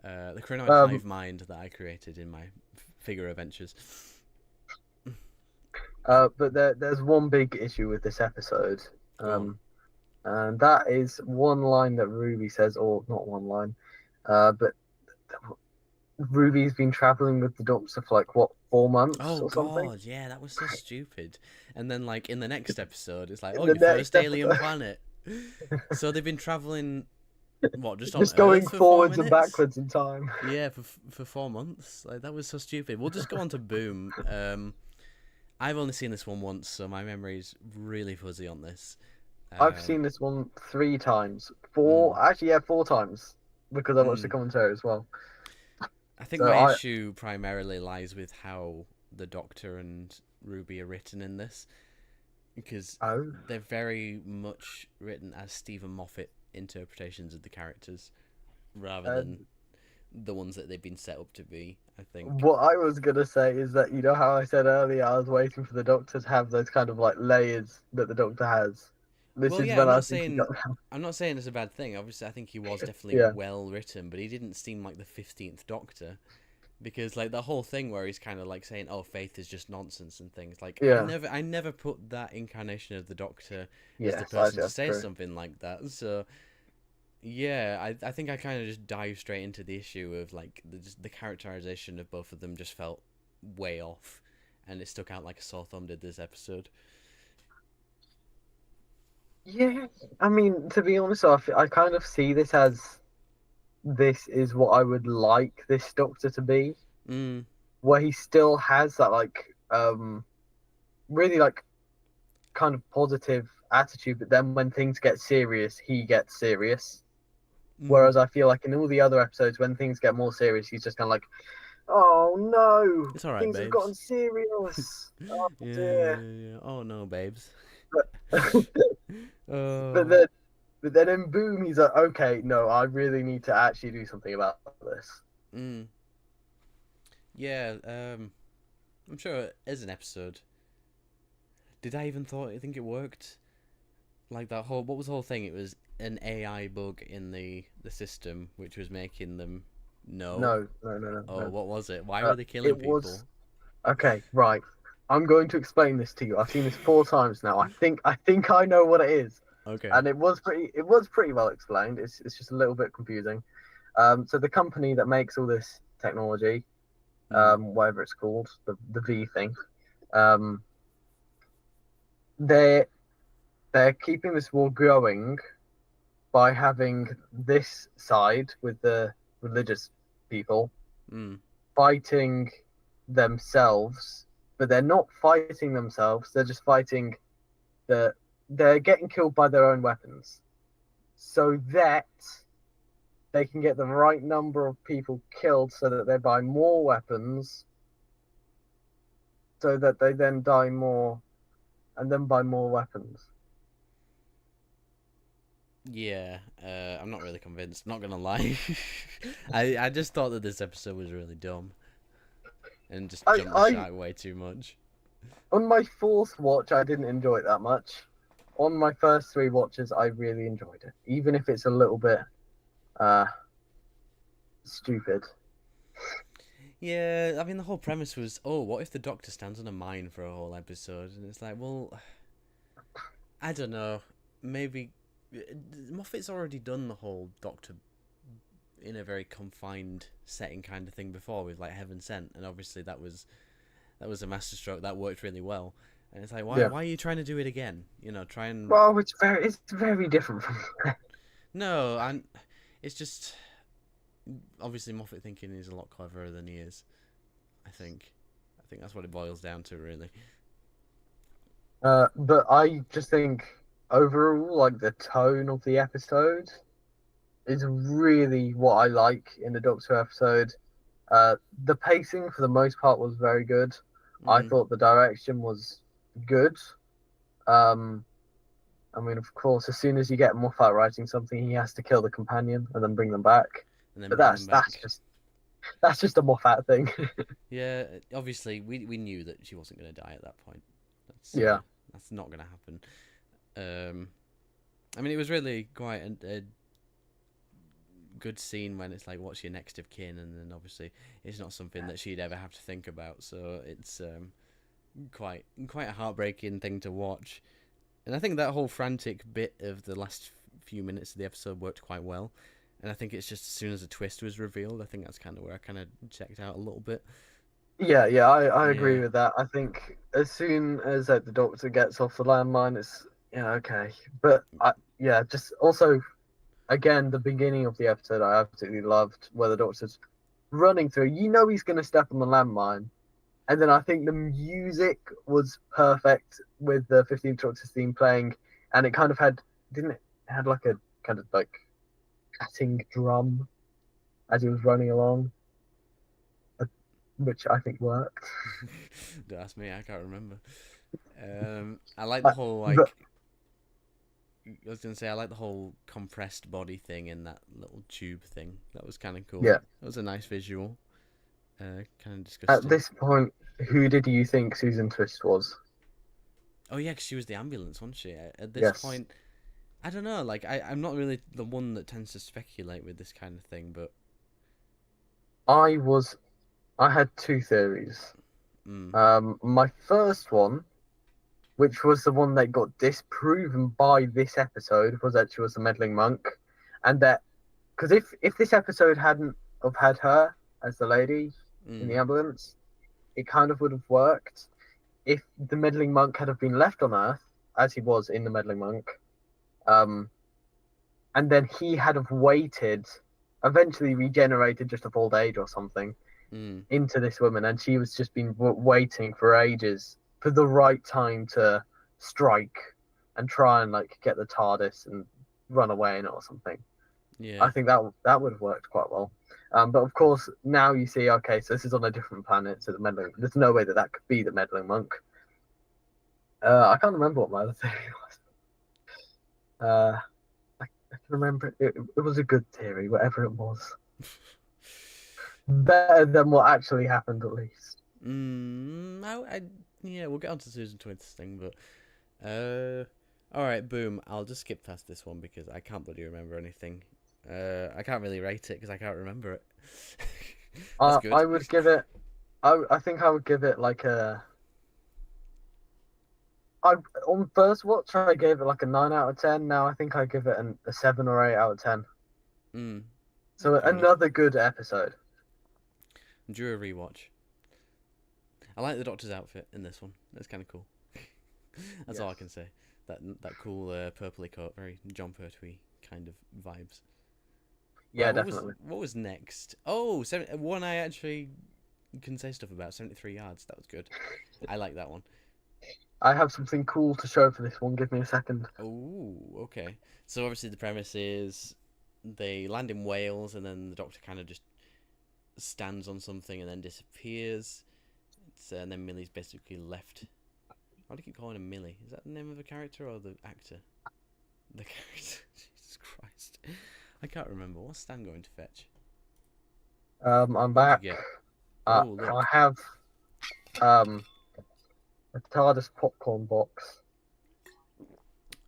[SPEAKER 1] The Crinoid hive mind that I created in my figure adventures.
[SPEAKER 2] But there's one big issue with this episode. And that is one line that Ruby says, or not one line, but Ruby's been traveling with the Doctor for like what 4 months
[SPEAKER 1] Oh
[SPEAKER 2] or something.
[SPEAKER 1] God, yeah, that was so stupid. And then like in the next episode, it's like,
[SPEAKER 2] In
[SPEAKER 1] oh,
[SPEAKER 2] the
[SPEAKER 1] your first
[SPEAKER 2] next
[SPEAKER 1] alien
[SPEAKER 2] episode.
[SPEAKER 1] planet. So they've been traveling What, just on
[SPEAKER 2] Just going
[SPEAKER 1] Earth for four
[SPEAKER 2] forwards and
[SPEAKER 1] minutes?
[SPEAKER 2] backwards in time.
[SPEAKER 1] Yeah, for 4 months. Like that was so stupid. We'll just go on to Boom. I've only seen this one once, so my memory's really fuzzy on this.
[SPEAKER 2] I've
[SPEAKER 1] Um,
[SPEAKER 2] seen this one 3 times.
[SPEAKER 1] mm.
[SPEAKER 2] Actually, yeah, 4 times because I watched the
[SPEAKER 1] Mm.
[SPEAKER 2] commentary as well.
[SPEAKER 1] I think
[SPEAKER 2] So
[SPEAKER 1] my
[SPEAKER 2] I,
[SPEAKER 1] issue primarily lies with how the Doctor and Ruby are written in this, because
[SPEAKER 2] oh,
[SPEAKER 1] they're very much written as Stephen Moffat interpretations of the characters, rather
[SPEAKER 2] uh,
[SPEAKER 1] than the ones that they've been set up to be, I think.
[SPEAKER 2] what I was gonna say is that you know how I said earlier I was waiting for the Doctor to have those kind of like layers that the Doctor has. This
[SPEAKER 1] Well,
[SPEAKER 2] is
[SPEAKER 1] yeah,
[SPEAKER 2] when I think he got that.
[SPEAKER 1] I'm not saying it's a bad thing. Obviously, I think he was definitely
[SPEAKER 2] Yeah,
[SPEAKER 1] well written, but he didn't seem like the 15th Doctor, because like the whole thing where he's kind of like saying, "Oh, faith is just nonsense" and things like
[SPEAKER 2] yeah,
[SPEAKER 1] I never put that incarnation of the Doctor as the
[SPEAKER 2] yes, I
[SPEAKER 1] person
[SPEAKER 2] see
[SPEAKER 1] to
[SPEAKER 2] that's
[SPEAKER 1] say
[SPEAKER 2] true.
[SPEAKER 1] something like that. So yeah, I think I kind of just dive straight into the issue of like the characterization of both of them just felt way off, and it stuck out like a sore thumb did this episode.
[SPEAKER 2] Yeah, I mean, to be honest, I kind of see this as this is what I would like this Doctor to be,
[SPEAKER 1] Mm,
[SPEAKER 2] where he still has that like really like kind of positive attitude, but then when things get serious, he gets serious.
[SPEAKER 1] mm.
[SPEAKER 2] Whereas I feel like in all the other episodes, when things get more serious, he's just kind of like, "Oh no,
[SPEAKER 1] It's all right,
[SPEAKER 2] things have gotten
[SPEAKER 1] babes.
[SPEAKER 2] serious. Oh
[SPEAKER 1] Yeah,
[SPEAKER 2] dear."
[SPEAKER 1] yeah, yeah. Oh no, babes.
[SPEAKER 2] But, but
[SPEAKER 1] Oh.
[SPEAKER 2] then, but then in Boom, he's like, "Okay, no, I really need to actually do something about this."
[SPEAKER 1] Mm. Yeah. I'm sure as an episode, did I even think it worked? Like that whole what was the whole thing? It was an AI bug in the system which was making them know.
[SPEAKER 2] No, no, no, no,
[SPEAKER 1] Oh,
[SPEAKER 2] no.
[SPEAKER 1] what was it? Why were they
[SPEAKER 2] It
[SPEAKER 1] killing
[SPEAKER 2] was
[SPEAKER 1] people?
[SPEAKER 2] okay, right. I'm going to explain this to you. I've seen this 4 times now. I think I know what it is,
[SPEAKER 1] Okay.
[SPEAKER 2] and it was pretty well explained. It's just a little bit confusing. So the company that makes all this technology,
[SPEAKER 1] Mm.
[SPEAKER 2] whatever it's called, the V thing, um, they're they're keeping this war going by having this side with the religious people
[SPEAKER 1] Mm.
[SPEAKER 2] fighting themselves, but they're not fighting themselves. They're just fighting the. They're getting killed by their own weapons, so that they can get the right number of people killed, so that they buy more weapons, so that they then die more, and then buy more weapons.
[SPEAKER 1] Yeah. I'm not really convinced. Not gonna lie. I just thought that this episode was really dumb and just
[SPEAKER 2] I
[SPEAKER 1] jumped the
[SPEAKER 2] I
[SPEAKER 1] shark way too much.
[SPEAKER 2] on my fourth watch, I didn't enjoy it that much. On my first 3 watches, I really enjoyed it, even if it's a little bit uh stupid.
[SPEAKER 1] Yeah, I mean the whole premise was, oh, what if the Doctor stands on a mine for a whole episode? And it's like, well, I don't know. Maybe Moffat's already done the whole Doctor in a very confined setting kind of thing before with like Heaven Sent, and obviously that was a masterstroke that worked really well. And it's like, why
[SPEAKER 2] Yeah.
[SPEAKER 1] why are you trying to do it again? You know, try and
[SPEAKER 2] Well, it's very different from.
[SPEAKER 1] no, and it's just obviously Moffat thinking he's a lot cleverer than he is. I think, I think that's what it boils down to, really.
[SPEAKER 2] But I just think overall, like the tone of the episode is really what I like in the Doctor episode. The pacing for the most part was very good. I
[SPEAKER 1] Mm.
[SPEAKER 2] thought the direction was good. Um, I mean, of course, as soon as you get Moffat writing something, he has to kill the companion and then bring them back.
[SPEAKER 1] And then
[SPEAKER 2] But
[SPEAKER 1] bring them
[SPEAKER 2] that's
[SPEAKER 1] back.
[SPEAKER 2] just a Moffat thing.
[SPEAKER 1] Yeah, obviously we knew that she wasn't going to die at that point.
[SPEAKER 2] Yeah,
[SPEAKER 1] That's not going to happen. I mean, it was really quite a good scene when it's like, what's your next of kin, and then obviously it's not something that she'd ever have to think about. So it's quite a heartbreaking thing to watch. And I think that whole frantic bit of the last few minutes of the episode worked quite well. And I think it's just as soon as the twist was revealed, I think that's kind of where I kind of checked out a little bit.
[SPEAKER 2] yeah. I agree
[SPEAKER 1] Yeah.
[SPEAKER 2] with that. I think as soon as the Doctor gets off the landmine, it's yeah okay. But yeah, just also again, the beginning of the episode I absolutely loved, where the Doctor's running through. You know he's going to step on the landmine. And then I think the music was perfect with the 15th Doctor's theme playing. And it kind of had, didn't it? It had like a kind of like cutting drum as he was running along, which I think worked.
[SPEAKER 1] Don't ask me, I can't remember. I like the
[SPEAKER 2] Uh,
[SPEAKER 1] whole
[SPEAKER 2] but
[SPEAKER 1] I was gonna say I like the whole compressed body thing in that little tube thing. That was kind of cool.
[SPEAKER 2] yeah,
[SPEAKER 1] That was a nice visual. Kind of
[SPEAKER 2] at
[SPEAKER 1] disgusting.
[SPEAKER 2] this point, who did you think Susan Twist was?
[SPEAKER 1] Oh yeah, 'cause she was the ambulance, wasn't she? At this
[SPEAKER 2] Yes,
[SPEAKER 1] point, I don't know. Like I'm not really the one that tends to speculate with this kind of thing, but
[SPEAKER 2] I was. I had two theories.
[SPEAKER 1] mm,
[SPEAKER 2] My first one, which was the one that got disproven by this episode, was that she was a meddling monk, and that because if this episode hadn't have had her as the lady in the
[SPEAKER 1] mm,
[SPEAKER 2] ambulance, it kind of would have worked. If the meddling monk had have been left on Earth, as he was in the meddling monk, um, and then he had have waited, eventually regenerated just of old age or something,
[SPEAKER 1] mm,
[SPEAKER 2] into this woman, and she was just been waiting for ages for the right time to strike and try and like get the TARDIS and run away in it or something. I
[SPEAKER 1] yeah,
[SPEAKER 2] think that would have worked quite well. But of course, now you see, okay, so this is on a different planet, so the meddling. There's no way that that could be the meddling monk. I can't remember what my other theory was. I can remember it was a good theory, whatever it was. Better than what actually happened, at least.
[SPEAKER 1] yeah, we'll get on to Susan Twins thing, but all right, boom. I'll just skip past this one because I can't bloody remember anything. I can't really rate it because I can't remember it. That's good.
[SPEAKER 2] I would give it. I think I would give it like a. I on first watch I gave it like a 9 out of 10. Now I think I give it a 7 or 8 out of 10.
[SPEAKER 1] Mm,
[SPEAKER 2] So
[SPEAKER 1] fair enough.
[SPEAKER 2] another good episode.
[SPEAKER 1] Drew a rewatch. I like the Doctor's outfit in this one. That's kind of cool. That's all I
[SPEAKER 2] Yes.
[SPEAKER 1] can say. That cool purpley coat, very John Pertwee kind of vibes.
[SPEAKER 2] Yeah,
[SPEAKER 1] Right,
[SPEAKER 2] definitely.
[SPEAKER 1] what was next? Oh, one I actually can say stuff about. 73 yards. That was good. I like that one.
[SPEAKER 2] I have something cool to show for this one. Give me a second.
[SPEAKER 1] Oh, okay. So obviously the premise is they land in Wales and then the Doctor kind of just stands on something and then disappears. And then Millie's basically left. Why do you keep calling him Millie? Is that the name of a character or the actor? The character. Jesus Christ. I can't remember. What's Stan going to fetch?
[SPEAKER 2] I'm
[SPEAKER 1] What did
[SPEAKER 2] back.
[SPEAKER 1] you get?
[SPEAKER 2] I
[SPEAKER 1] Oh, look.
[SPEAKER 2] have um a TARDIS popcorn box.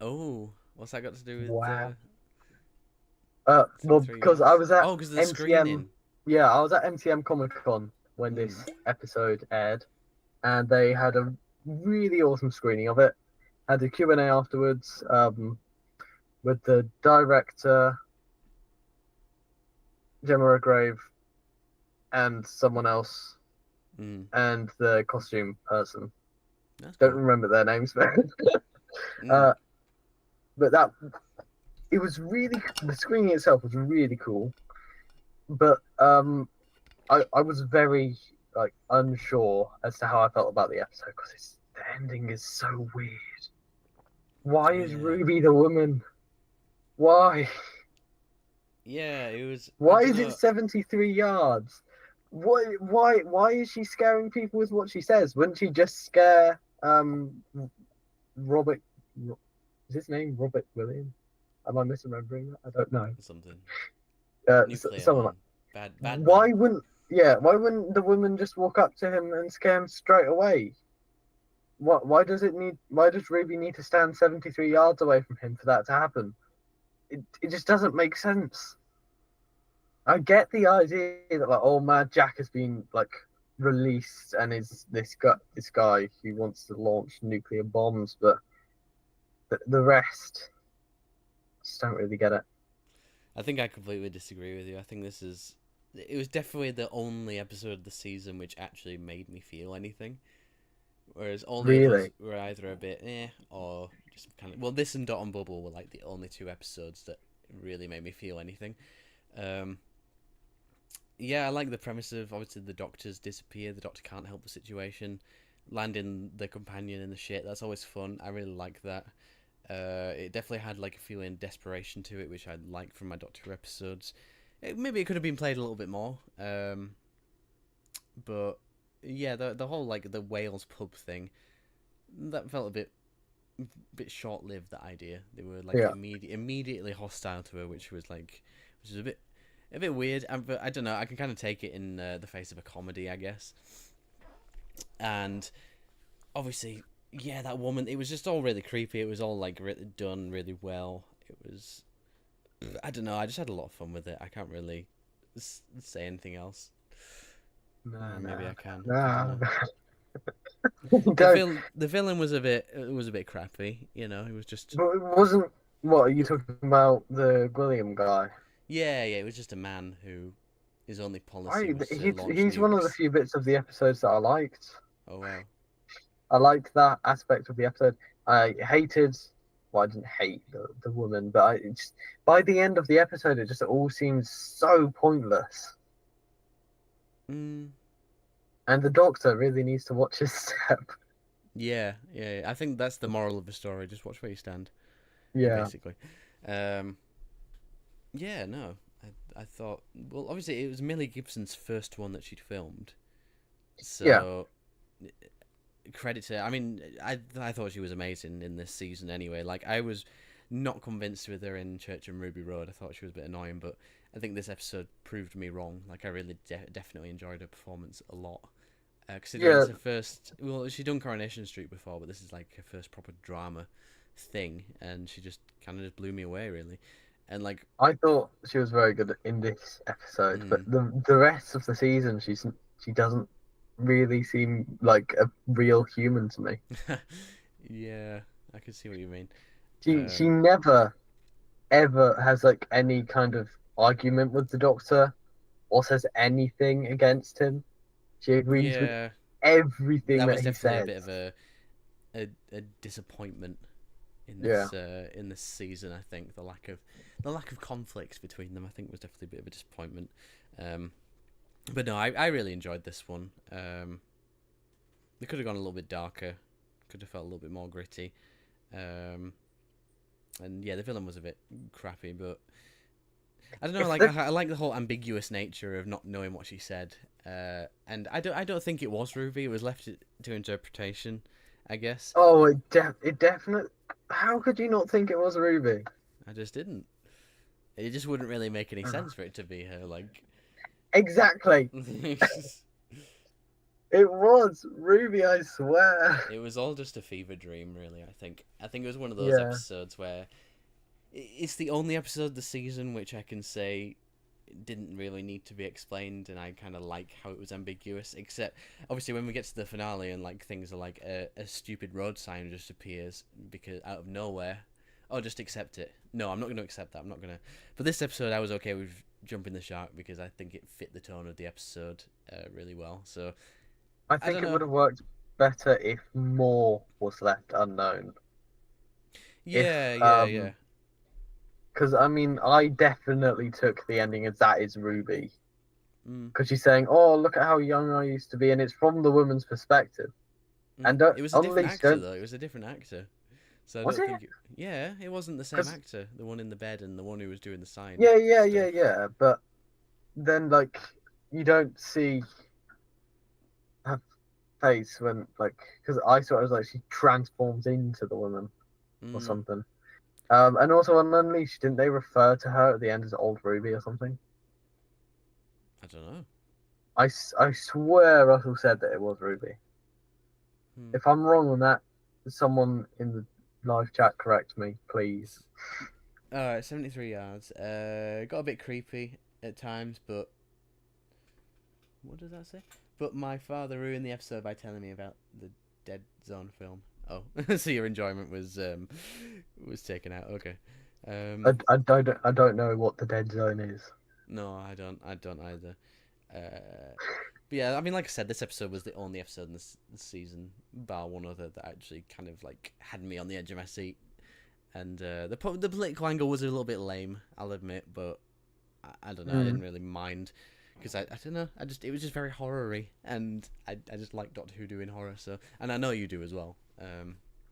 [SPEAKER 1] Oh, what's that got to do with
[SPEAKER 2] Wow. Well,
[SPEAKER 1] 73
[SPEAKER 2] because I
[SPEAKER 1] yards?
[SPEAKER 2] was at
[SPEAKER 1] Oh, because of the
[SPEAKER 2] MTM.
[SPEAKER 1] screening.
[SPEAKER 2] Yeah, I was at MTM Comic Con when
[SPEAKER 1] Hmm.
[SPEAKER 2] this episode aired, and they had a really awesome screening of it. Had a Q&A afterwards, with the director, Gemma Redgrave, and someone else,
[SPEAKER 1] Hmm.
[SPEAKER 2] and the costume person.
[SPEAKER 1] That's
[SPEAKER 2] Don't
[SPEAKER 1] cool.
[SPEAKER 2] remember their names, but
[SPEAKER 1] Hmm.
[SPEAKER 2] uh, but that it was really the screening itself was really cool. But I was very like unsure as to how I felt about the episode because the ending is so weird. Why is
[SPEAKER 1] Yeah.
[SPEAKER 2] Ruby the woman? Why?
[SPEAKER 1] Yeah, it was. I
[SPEAKER 2] Why
[SPEAKER 1] don't
[SPEAKER 2] is it
[SPEAKER 1] know.
[SPEAKER 2] 73 yards? Why is she scaring people with what she says? Wouldn't she just scare Robert? Is his name Robert William? Am I misremembering that? I don't know.
[SPEAKER 1] Something. Nuclear
[SPEAKER 2] Someone like
[SPEAKER 1] man. Bad man.
[SPEAKER 2] why wouldn't the woman just walk up to him and scare him straight away? Why does Ruby need to stand 73 yards away from him for that to happen? It just doesn't make sense. I get the idea that like, oh man, Jack has been like released and is this guy who wants to launch nuclear bombs, but the rest just don't really get it.
[SPEAKER 1] I think I completely disagree with you. I think this is. It was definitely the only episode of the season which actually made me feel anything. Whereas all the others
[SPEAKER 2] Really,
[SPEAKER 1] were either a bit or just kind of. Well, this and Dot and Bubble were like the only two episodes that really made me feel anything. Um, yeah, I like the premise of obviously the doctors disappear. The doctor can't help the situation. Landing the companion in the shit. That's always fun. I really like that. It definitely had like a feeling of desperation to it, which I like from my Doctor Who episodes. Maybe it could have been played a little bit more. But yeah, the whole like the Wales pub thing that felt a bit short lived. That idea they were like
[SPEAKER 2] Yeah.
[SPEAKER 1] immediately hostile to her, which was a bit weird. But I don't know. I can kind of take it in the face of a comedy, I guess. And obviously, yeah, that woman. It was just all really creepy. It was all like done really well. It was. I don't know. I just had a lot of fun with it. I can't really say anything else.
[SPEAKER 2] No,
[SPEAKER 1] Maybe
[SPEAKER 2] no,
[SPEAKER 1] I can. I don't
[SPEAKER 2] no.
[SPEAKER 1] know.
[SPEAKER 2] Don't.
[SPEAKER 1] The villain was a bit crappy. He was just
[SPEAKER 2] But it wasn't. What are you talking about? The William guy.
[SPEAKER 1] yeah. It was just a man who his only policy
[SPEAKER 2] I
[SPEAKER 1] was to
[SPEAKER 2] he's
[SPEAKER 1] launch
[SPEAKER 2] he's one of the
[SPEAKER 1] nukes.
[SPEAKER 2] few bits of the episodes that I liked.
[SPEAKER 1] Oh wow.
[SPEAKER 2] I liked that aspect of the episode. I hated. Well, I didn't hate the woman, but by the end of the episode, it just all seems so pointless.
[SPEAKER 1] Mm,
[SPEAKER 2] And the Doctor really needs to watch his step.
[SPEAKER 1] yeah. I think that's the moral of the story. Just watch where you stand,
[SPEAKER 2] Yeah,
[SPEAKER 1] basically. Um, yeah, no. I thought. Well, obviously, it was Millie Gibson's first one that she'd filmed,
[SPEAKER 2] yeah,
[SPEAKER 1] so credit to her. I mean, I thought she was amazing in this season anyway. Like, I was not convinced with her in Church and Ruby Road. I thought she was a bit annoying, but I think this episode proved me wrong. Like, I really definitely enjoyed her performance a lot. Considering
[SPEAKER 2] yeah.
[SPEAKER 1] it's her first, well, she'd done Coronation Street before, but this is like her first proper drama thing, and she just kind of just blew me away, really. And like,
[SPEAKER 2] I thought she was very good in this episode, but
[SPEAKER 1] mm,
[SPEAKER 2] the rest of the season, she doesn't really seem like a real human to me.
[SPEAKER 1] yeah, I can see what you mean.
[SPEAKER 2] She
[SPEAKER 1] Um,
[SPEAKER 2] never ever has like any kind of argument with the Doctor or says anything against him. She agrees with
[SPEAKER 1] yeah,
[SPEAKER 2] everything
[SPEAKER 1] that
[SPEAKER 2] that
[SPEAKER 1] was
[SPEAKER 2] he
[SPEAKER 1] definitely a
[SPEAKER 2] says.
[SPEAKER 1] bit of a disappointment
[SPEAKER 2] Yeah.
[SPEAKER 1] in this season. I think the lack of conflict between them, I think, was definitely a bit of a disappointment. Um, but no, I really enjoyed this one. They could have gone a little bit darker, could have felt a little bit more gritty. Um, and yeah, the villain was a bit crappy, but I don't know.
[SPEAKER 2] If
[SPEAKER 1] Like
[SPEAKER 2] the
[SPEAKER 1] I like the whole ambiguous nature of not knowing what she said. And I don't think it was Ruby. It was left to interpretation, I guess.
[SPEAKER 2] oh, it definitely. How could you not think it was Ruby?
[SPEAKER 1] I just didn't. It just wouldn't really make any sense for it to be her. Like,
[SPEAKER 2] Exactly. It was Ruby, I swear.
[SPEAKER 1] it was all just a fever dream, really. I think it was one of those
[SPEAKER 2] Yeah.
[SPEAKER 1] episodes where it's the only episode of the season which I can say didn't really need to be explained, and I kind of like how it was ambiguous. Except, obviously, when we get to the finale and like things are like a stupid road sign just appears because out of nowhere. Oh, just accept it. No, I'm not going to accept that. I'm not going to. For this episode, I was okay with jumping the shark because I think it fit the tone of the episode really well. So
[SPEAKER 2] I
[SPEAKER 1] I
[SPEAKER 2] think
[SPEAKER 1] don't
[SPEAKER 2] it would
[SPEAKER 1] know.
[SPEAKER 2] have worked better if more was left unknown. If
[SPEAKER 1] Yeah, yeah, yeah.
[SPEAKER 2] because I mean, I definitely took the ending as that is Ruby
[SPEAKER 1] Mm,
[SPEAKER 2] because she's saying, "Oh, look at how young I used to be," and it's from the woman's perspective. And don't
[SPEAKER 1] It was a different
[SPEAKER 2] unleash,
[SPEAKER 1] actor
[SPEAKER 2] don't
[SPEAKER 1] though. It was a different actor. So I
[SPEAKER 2] was
[SPEAKER 1] don't
[SPEAKER 2] it?
[SPEAKER 1] think. Yeah, it wasn't the same
[SPEAKER 2] Because
[SPEAKER 1] actor. The one in the bed and the one who was doing the sign
[SPEAKER 2] yeah,
[SPEAKER 1] stuff.
[SPEAKER 2] yeah. But then like you don't see her face when like because I saw it as like she transforms into the woman or
[SPEAKER 1] Mm,
[SPEAKER 2] something. And also on Unleashed, didn't they refer to her at the end as Old Ruby or something?
[SPEAKER 1] I don't know.
[SPEAKER 2] I swear Russell said that it was Ruby.
[SPEAKER 1] Hmm.
[SPEAKER 2] If I'm wrong on that, someone in the live chat correct me, please.
[SPEAKER 1] 73 yards. Got a bit creepy at times, but what does that say? But my father ruined the episode by telling me about the Dead Zone film. Oh, so your enjoyment was taken out. Okay.
[SPEAKER 2] I don't know what the dead zone is.
[SPEAKER 1] No, I don't either. But yeah, I mean, like I said, this episode was the only episode in this season, bar one other, that actually kind of like had me on the edge of my seat. and the political angle was a little bit lame, I'll admit, but I don't know, I didn't really mind because I don't know, it was just very horror-y, and I just like Doctor Who doing horror, so, and I know you do as well.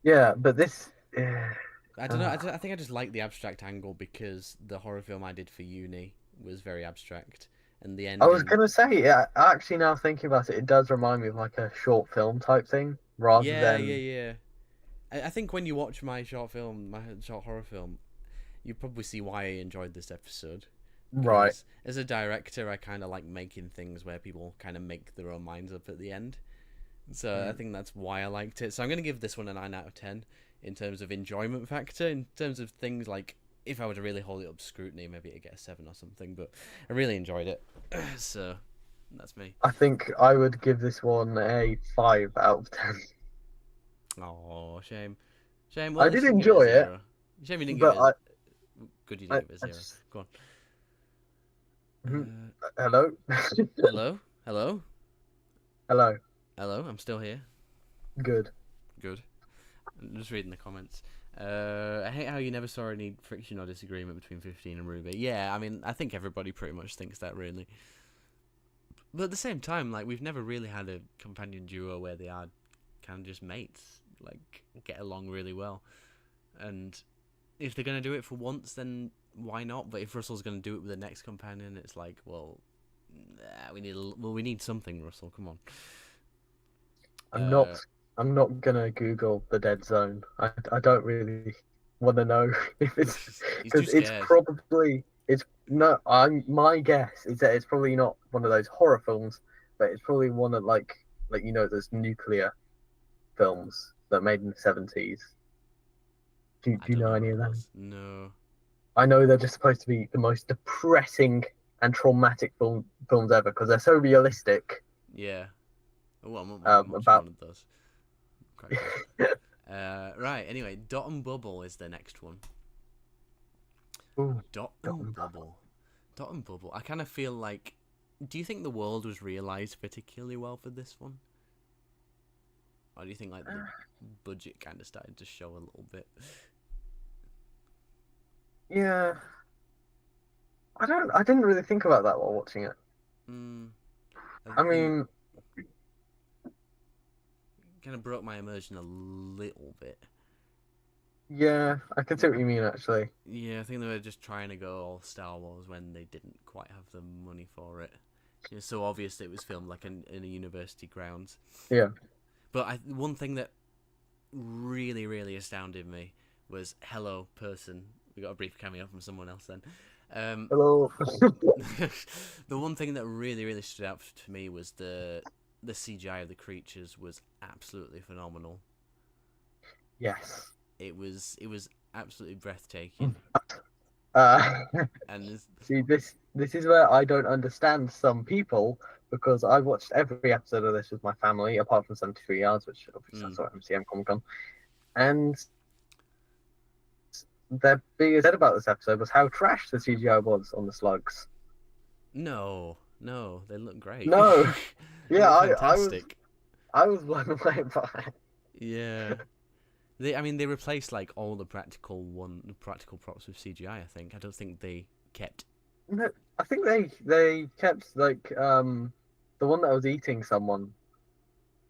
[SPEAKER 2] Yeah, but this.
[SPEAKER 1] I don't know. I think I just like the abstract angle because the horror film I did for uni was very abstract, and the
[SPEAKER 2] I was
[SPEAKER 1] ending.
[SPEAKER 2] gonna say, yeah, actually, now thinking about it, it does remind me of like a short film type thing rather
[SPEAKER 1] Yeah,
[SPEAKER 2] than.
[SPEAKER 1] yeah, yeah. I think when you watch my short film, my short horror film, you probably see why I enjoyed this episode.
[SPEAKER 2] Right.
[SPEAKER 1] Because as a director, I kind of like making things where people kind of make their own minds up at the end. So I think that's why I liked it. So I'm going to give this one a 9 out of 10 in terms of enjoyment factor. In terms of things like, if I were to really hold it up to scrutiny, maybe it'd get a 7 or something. But I really enjoyed it. So that's me.
[SPEAKER 2] I think I would give this one a 5 out of 10.
[SPEAKER 1] Oh, shame. Shame.
[SPEAKER 2] I
[SPEAKER 1] Well, you
[SPEAKER 2] did
[SPEAKER 1] shouldn't give it a
[SPEAKER 2] enjoy it,
[SPEAKER 1] 0. Shame you didn't give
[SPEAKER 2] but
[SPEAKER 1] it a... Good you didn't give it a 0.
[SPEAKER 2] just.
[SPEAKER 1] Go on.
[SPEAKER 2] Hello?
[SPEAKER 1] Hello? Hello?
[SPEAKER 2] Hello.
[SPEAKER 1] Hello? I'm still here.
[SPEAKER 2] Good.
[SPEAKER 1] Good. I'm just reading the comments. I hate how you never saw any friction or disagreement between 15 and Ruby. Yeah, I mean, I think everybody pretty much thinks that, really. But at the same time, like, we've never really had a companion duo where they are kind of just mates, like, get along really well. And if they're going to do it for once, then why not? But if Russell's going to do it with the next companion, it's like, well, we need something, Russell. Come on.
[SPEAKER 2] I'm not gonna Google the dead zone. I don't really want to know if it's because it's no. My guess is that it's probably not one of those horror films, but it's probably one of like those nuclear films that are made in the 70s. Do you know any of them?
[SPEAKER 1] No.
[SPEAKER 2] I know they're just supposed to be the most depressing and traumatic films ever because they're so realistic.
[SPEAKER 1] Yeah. Oh, I'm
[SPEAKER 2] about
[SPEAKER 1] one of those. Right. Anyway, Dot and Bubble is the next one.
[SPEAKER 2] Ooh,
[SPEAKER 1] Dot and Bubble. Dot and Bubble. I kind of feel like. Do you think the world was realised particularly well for this one? Or do you think like the budget kind of started to show a little bit?
[SPEAKER 2] Yeah. I didn't really think about that while watching it. I mean,
[SPEAKER 1] kind of broke my immersion a little bit.
[SPEAKER 2] Yeah, I can see what you mean, actually.
[SPEAKER 1] Yeah, I think they were just trying to go all Star Wars when they didn't quite have the money for it. It's so obvious that it was filmed like in a university grounds.
[SPEAKER 2] Yeah.
[SPEAKER 1] But one thing that really, really astounded me was hello, person. We got a brief cameo from someone else then.
[SPEAKER 2] Hello.
[SPEAKER 1] The one thing that really, really stood out to me was the CGI of the creatures was absolutely phenomenal.
[SPEAKER 2] Yes.
[SPEAKER 1] It was absolutely breathtaking.
[SPEAKER 2] And see, this is where I don't understand some people because I watched every episode of this with my family, apart from 73 Yards, which obviously I saw at MCM Comic Con. And their biggest said about this episode was how trash the CGI was on the slugs.
[SPEAKER 1] No, they look great.
[SPEAKER 2] No, yeah,
[SPEAKER 1] fantastic.
[SPEAKER 2] I was blown away by it.
[SPEAKER 1] Yeah. They replaced like all the practical props with CGI. I don't think they kept.
[SPEAKER 2] No, I think they kept like the one that was eating someone,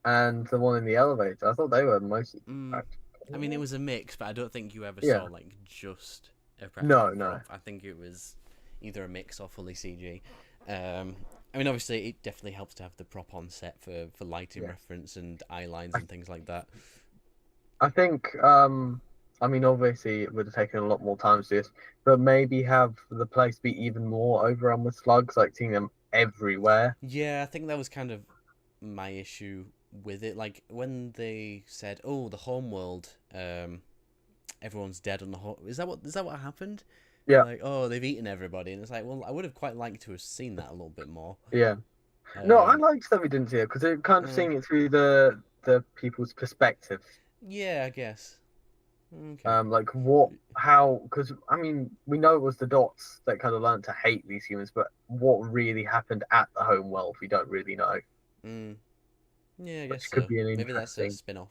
[SPEAKER 2] and the one in the elevator. I thought they were mostly practical.
[SPEAKER 1] I mean, it was a mix, but I don't think you ever saw like just a practical
[SPEAKER 2] No.
[SPEAKER 1] prop. I think it was either a mix or fully CG. I mean, obviously, it definitely helps to have the prop on set for lighting reference and eye lines and things like that.
[SPEAKER 2] I think, I mean, obviously, it would have taken a lot more time to do this, but maybe have the place be even more overrun with slugs, like seeing them everywhere.
[SPEAKER 1] Yeah, I think that was kind of my issue with it. Like, when they said, oh, the homeworld, everyone's dead on the home... Is that what happened?
[SPEAKER 2] Yeah.
[SPEAKER 1] Like, oh, they've eaten everybody. And it's like, well, I would have quite liked to have seen that a little bit more.
[SPEAKER 2] Yeah. No, I liked that we didn't see it, because it kind of seeing it through the people's perspective.
[SPEAKER 1] Yeah, I guess. Okay.
[SPEAKER 2] Like because I mean, we know it was the Dots that kind of learned to hate these humans, but what really happened at the home world, we don't really know.
[SPEAKER 1] Yeah, I guess
[SPEAKER 2] could
[SPEAKER 1] so.
[SPEAKER 2] be an
[SPEAKER 1] Maybe that's a
[SPEAKER 2] interesting
[SPEAKER 1] spin-off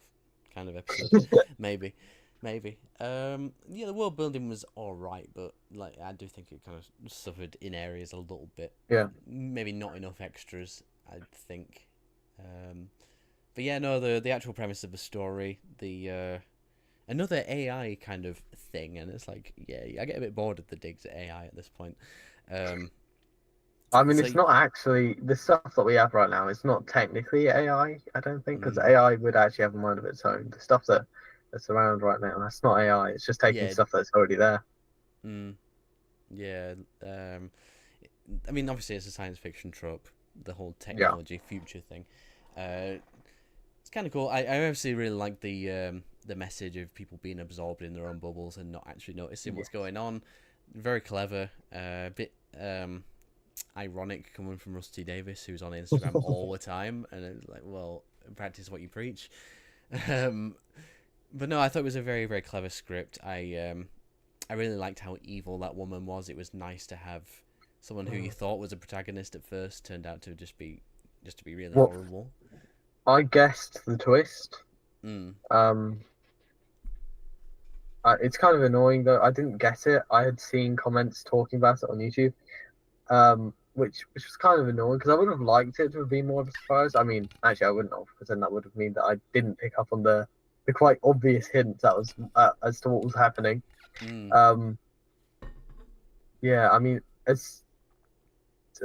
[SPEAKER 1] kind of episode. Maybe. Maybe. Yeah, the world building was all right, but like I do think it kind of suffered in areas a little bit.
[SPEAKER 2] Yeah.
[SPEAKER 1] Maybe not enough extras, I think. Um, but yeah, no, the actual premise of the story, the another AI kind of thing, and it's like, yeah, I get a bit bored of the digs at AI at this point. Um,
[SPEAKER 2] I mean,
[SPEAKER 1] so,
[SPEAKER 2] it's not actually the stuff that we have right now. It's not technically AI, I don't think, because
[SPEAKER 1] mm,
[SPEAKER 2] AI would actually have a mind of its own. The stuff that's around right now, that's not AI. It's just taking
[SPEAKER 1] yeah,
[SPEAKER 2] stuff that's already there.
[SPEAKER 1] mm, yeah. I mean, obviously, it's a science fiction trope, the whole
[SPEAKER 2] Yeah.
[SPEAKER 1] technology future thing. Uh, it's kind of cool. I obviously really like the message of people being absorbed in their own bubbles and not actually noticing
[SPEAKER 2] Yeah.
[SPEAKER 1] what's going on. Very clever. A bit ironic coming from Rusty Davis, who's on Instagram all the time, and it's like, well, practice what you preach. Um, but no, I thought it was a very very clever script. I really liked how evil that woman was. It was nice to have someone who you thought was a protagonist at first turned out to just to be really
[SPEAKER 2] Well,
[SPEAKER 1] horrible.
[SPEAKER 2] I guessed the twist.
[SPEAKER 1] Mm.
[SPEAKER 2] Um, it's kind of annoying though. I didn't get it. I had seen comments talking about it on YouTube, which was kind of annoying because I would have liked it to have been more of a surprise. I mean, actually, I wouldn't have, because then that would have meant that I didn't pick up on the quite obvious hints that was as to what was happening.
[SPEAKER 1] Mm.
[SPEAKER 2] Um, yeah, I mean, as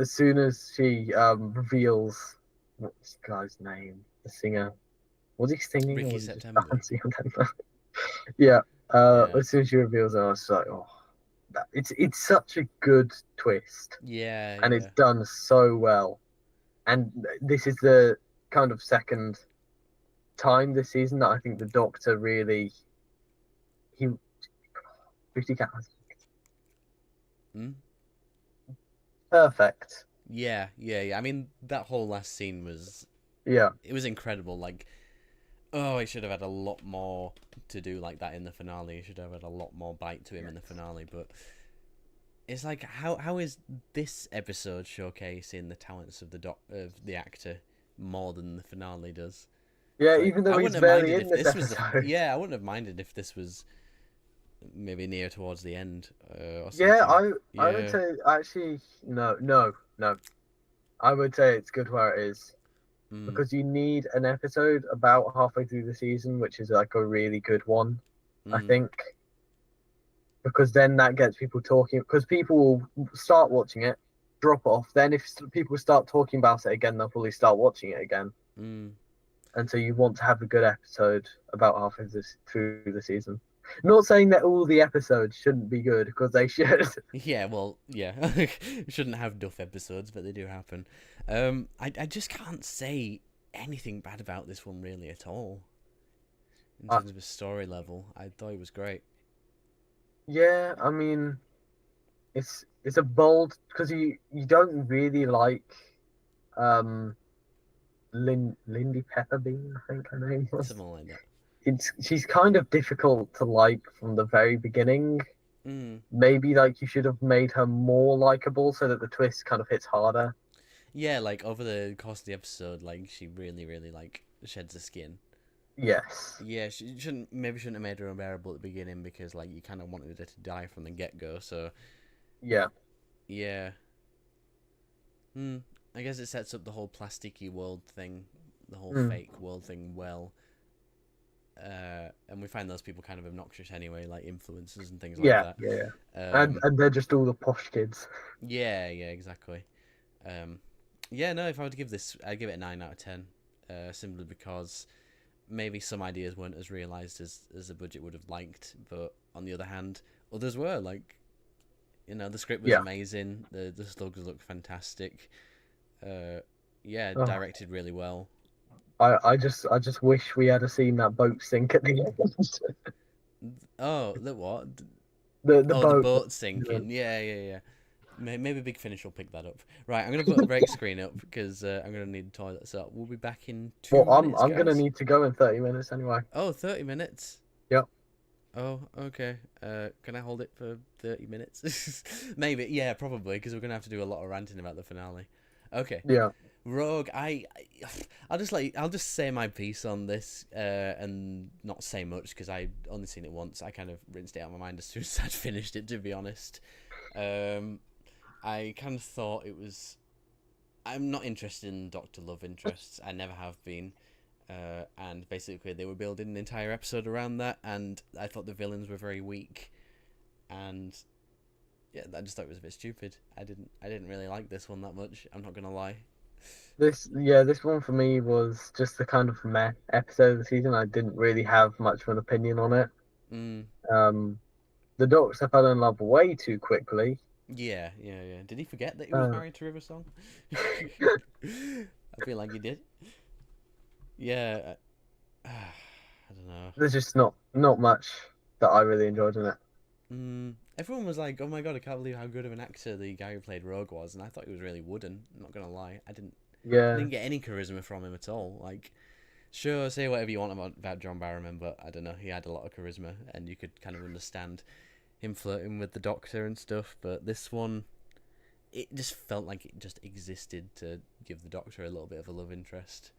[SPEAKER 2] soon as she reveals what's the guy's name, the singer, was he singing or
[SPEAKER 1] Ricky
[SPEAKER 2] was he just
[SPEAKER 1] September.
[SPEAKER 2] dancing? I don't know. Yeah,
[SPEAKER 1] Yeah.
[SPEAKER 2] as soon as she reveals it, I was like, oh, it's such a good twist,
[SPEAKER 1] Yeah,
[SPEAKER 2] and it's
[SPEAKER 1] yeah.
[SPEAKER 2] done so well. And this is the kind of second time this season that I think the Doctor he really got
[SPEAKER 1] Mm?
[SPEAKER 2] perfect.
[SPEAKER 1] Yeah, yeah, yeah. I mean, that whole last scene was
[SPEAKER 2] Yeah,
[SPEAKER 1] it was incredible. Like, oh, it should have had a lot more to do like that in the finale. It should have had a lot more bite to him in the finale. But it's like, how is this episode showcasing the talents of the actor more than the finale does?
[SPEAKER 2] yeah.
[SPEAKER 1] It's like
[SPEAKER 2] Even
[SPEAKER 1] I
[SPEAKER 2] though he's
[SPEAKER 1] wouldn't have
[SPEAKER 2] barely
[SPEAKER 1] minded
[SPEAKER 2] in
[SPEAKER 1] if
[SPEAKER 2] this
[SPEAKER 1] this was
[SPEAKER 2] episode.
[SPEAKER 1] yeah, I wouldn't have minded if this was maybe near towards the end or
[SPEAKER 2] Yeah,
[SPEAKER 1] something.
[SPEAKER 2] I would
[SPEAKER 1] Yeah.
[SPEAKER 2] say actually no. I would say it's good where it is
[SPEAKER 1] Mm,
[SPEAKER 2] because you need an episode about halfway through the season, which is like a really good one, I
[SPEAKER 1] mm.
[SPEAKER 2] think, because then that gets people talking. Because people will start watching it, drop off. Then if people start talking about it again, they'll probably start watching it again.
[SPEAKER 1] Mm.
[SPEAKER 2] And so you want to have a good episode about halfway through the season. Not saying that all the episodes shouldn't be good, because they should.
[SPEAKER 1] Yeah, well, yeah. Shouldn't have duff episodes, but they do happen. I just can't say anything bad about this one really at all. In
[SPEAKER 2] uh,
[SPEAKER 1] terms of a story level, I thought it was great.
[SPEAKER 2] yeah, I mean, it's a bold because you don't really like um Lindy Pepperbean, I think her name was.
[SPEAKER 1] Something like that.
[SPEAKER 2] She's kind of difficult to like from the very beginning.
[SPEAKER 1] Mm.
[SPEAKER 2] Maybe like you should have made her more likable so that the twist kind of hits harder.
[SPEAKER 1] Yeah, like over the course of the episode, like she really, really like sheds her skin.
[SPEAKER 2] Yes.
[SPEAKER 1] Yeah, she shouldn't have made her unbearable at the beginning because like you kind of wanted her to die from the get go. So
[SPEAKER 2] Yeah.
[SPEAKER 1] yeah, hmm. I guess it sets up the whole plasticky world thing, the whole
[SPEAKER 2] Mm.
[SPEAKER 1] fake world thing well. And we find those people kind of obnoxious anyway, like influencers and things like
[SPEAKER 2] Yeah.
[SPEAKER 1] that.
[SPEAKER 2] Yeah.
[SPEAKER 1] Um,
[SPEAKER 2] And they're just all the posh kids.
[SPEAKER 1] yeah, yeah, exactly. Um, yeah, no, if I were to give this, I'd give it a 9 out of 10, simply because maybe some ideas weren't as realised as the budget would have liked, but on the other hand, others were. Like, the script was
[SPEAKER 2] Yeah.
[SPEAKER 1] amazing, the slugs looked fantastic, yeah,
[SPEAKER 2] Oh,
[SPEAKER 1] directed really well.
[SPEAKER 2] I just wish we had seen that boat sink at the end.
[SPEAKER 1] Oh, the what?
[SPEAKER 2] The
[SPEAKER 1] Oh, the
[SPEAKER 2] boat.
[SPEAKER 1] boat sinking. Yeah, yeah, yeah. Maybe Big Finish will pick that up. Right, I'm gonna put a break screen up because I'm gonna need the toilet. So we'll be back in two
[SPEAKER 2] Well,
[SPEAKER 1] minutes,
[SPEAKER 2] I'm gonna
[SPEAKER 1] guys.
[SPEAKER 2] need to go in 30 minutes anyway.
[SPEAKER 1] Oh, 30 minutes.
[SPEAKER 2] Yep.
[SPEAKER 1] Oh, okay. Can I hold it for 30 minutes? Maybe. Yeah, probably because we're gonna have to do a lot of ranting about the finale. Okay.
[SPEAKER 2] Yeah.
[SPEAKER 1] Rogue, I'll just say my piece on this, and not say much because I only seen it once. I kind of rinsed it out of my mind as soon as I'd finished it, to be honest. I kind of thought it was. I'm not interested in Doctor Love interests. I never have been. And basically, they were building an entire episode around that, and I thought the villains were very weak, and yeah, I just thought it was a bit stupid. I didn't really like this one that much. I'm not gonna lie.
[SPEAKER 2] This one for me was just the kind of meh episode of the season. I didn't really have much of an opinion on it.
[SPEAKER 1] Mm.
[SPEAKER 2] The Doctor fell in love way too quickly.
[SPEAKER 1] Yeah. Did he forget that he was
[SPEAKER 2] Uh,
[SPEAKER 1] married to River Song? I feel like he did. Yeah. I don't know.
[SPEAKER 2] there's just not much that I really enjoyed in it.
[SPEAKER 1] Everyone was like, "Oh my god, I can't believe how good of an actor the guy who played Rogue was," and I thought he was really wooden. I'm not gonna lie, I
[SPEAKER 2] Yeah,
[SPEAKER 1] didn't get any charisma from him at all. Like, sure, say whatever you want about John Barrowman, but I don't know, he had a lot of charisma, and you could kind of understand him flirting with the Doctor and stuff. But this one, it just felt like it just existed to give the Doctor a little bit of a love interest.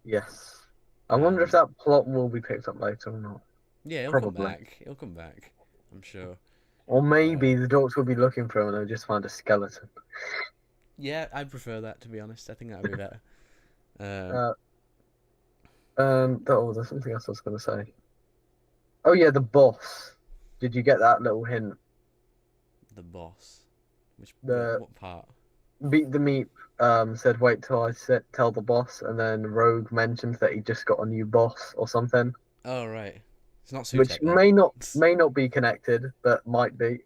[SPEAKER 2] yes. I wonder if
[SPEAKER 1] And
[SPEAKER 2] that plot will be picked up later or not.
[SPEAKER 1] yeah, he'll come
[SPEAKER 2] Probably.
[SPEAKER 1] back. He'll come back. I'm sure.
[SPEAKER 2] Or
[SPEAKER 1] Uh,
[SPEAKER 2] maybe the Doctor will be looking for him and they'll just find a skeleton.
[SPEAKER 1] yeah, I'd prefer that, to be honest. I think that would be better. Um,
[SPEAKER 2] Uh, there's something else I was going to say. Oh yeah, the boss. Did you get that little hint?
[SPEAKER 1] the boss. Which
[SPEAKER 2] The
[SPEAKER 1] what part?
[SPEAKER 2] Beat the Meat said, "Wait till tell the boss," and then Rogue mentioned that he just got a new boss or something,
[SPEAKER 1] Oh right, it's not
[SPEAKER 2] which
[SPEAKER 1] Sutek then.
[SPEAKER 2] may not be connected, but might be.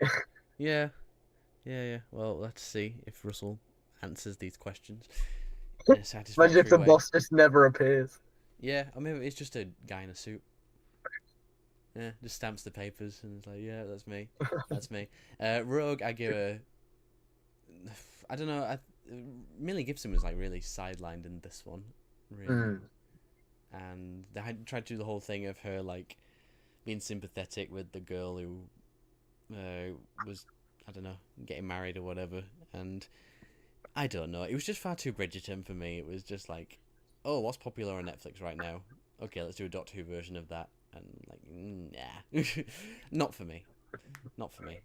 [SPEAKER 1] Yeah, yeah. Well, let's see if Russell answers these questions in a
[SPEAKER 2] Imagine if
[SPEAKER 1] satisfactory
[SPEAKER 2] the
[SPEAKER 1] way.
[SPEAKER 2] boss just never appears.
[SPEAKER 1] Yeah, or maybe it's just a guy in a suit. Yeah, just stamps the papers and it's like, yeah, that's me. That's me. Rogue, I give a. I don't know. Millie Gibson was like really sidelined in this one, really,
[SPEAKER 2] Mm,
[SPEAKER 1] and they had tried to do the whole thing of her like being sympathetic with the girl who was, I don't know, getting married or whatever, and I don't know. It was just far too Bridgerton for me. It was just like, oh, what's popular on Netflix right now? Okay, let's do a Doctor Who version of that, and like, nah, not for me, not for me.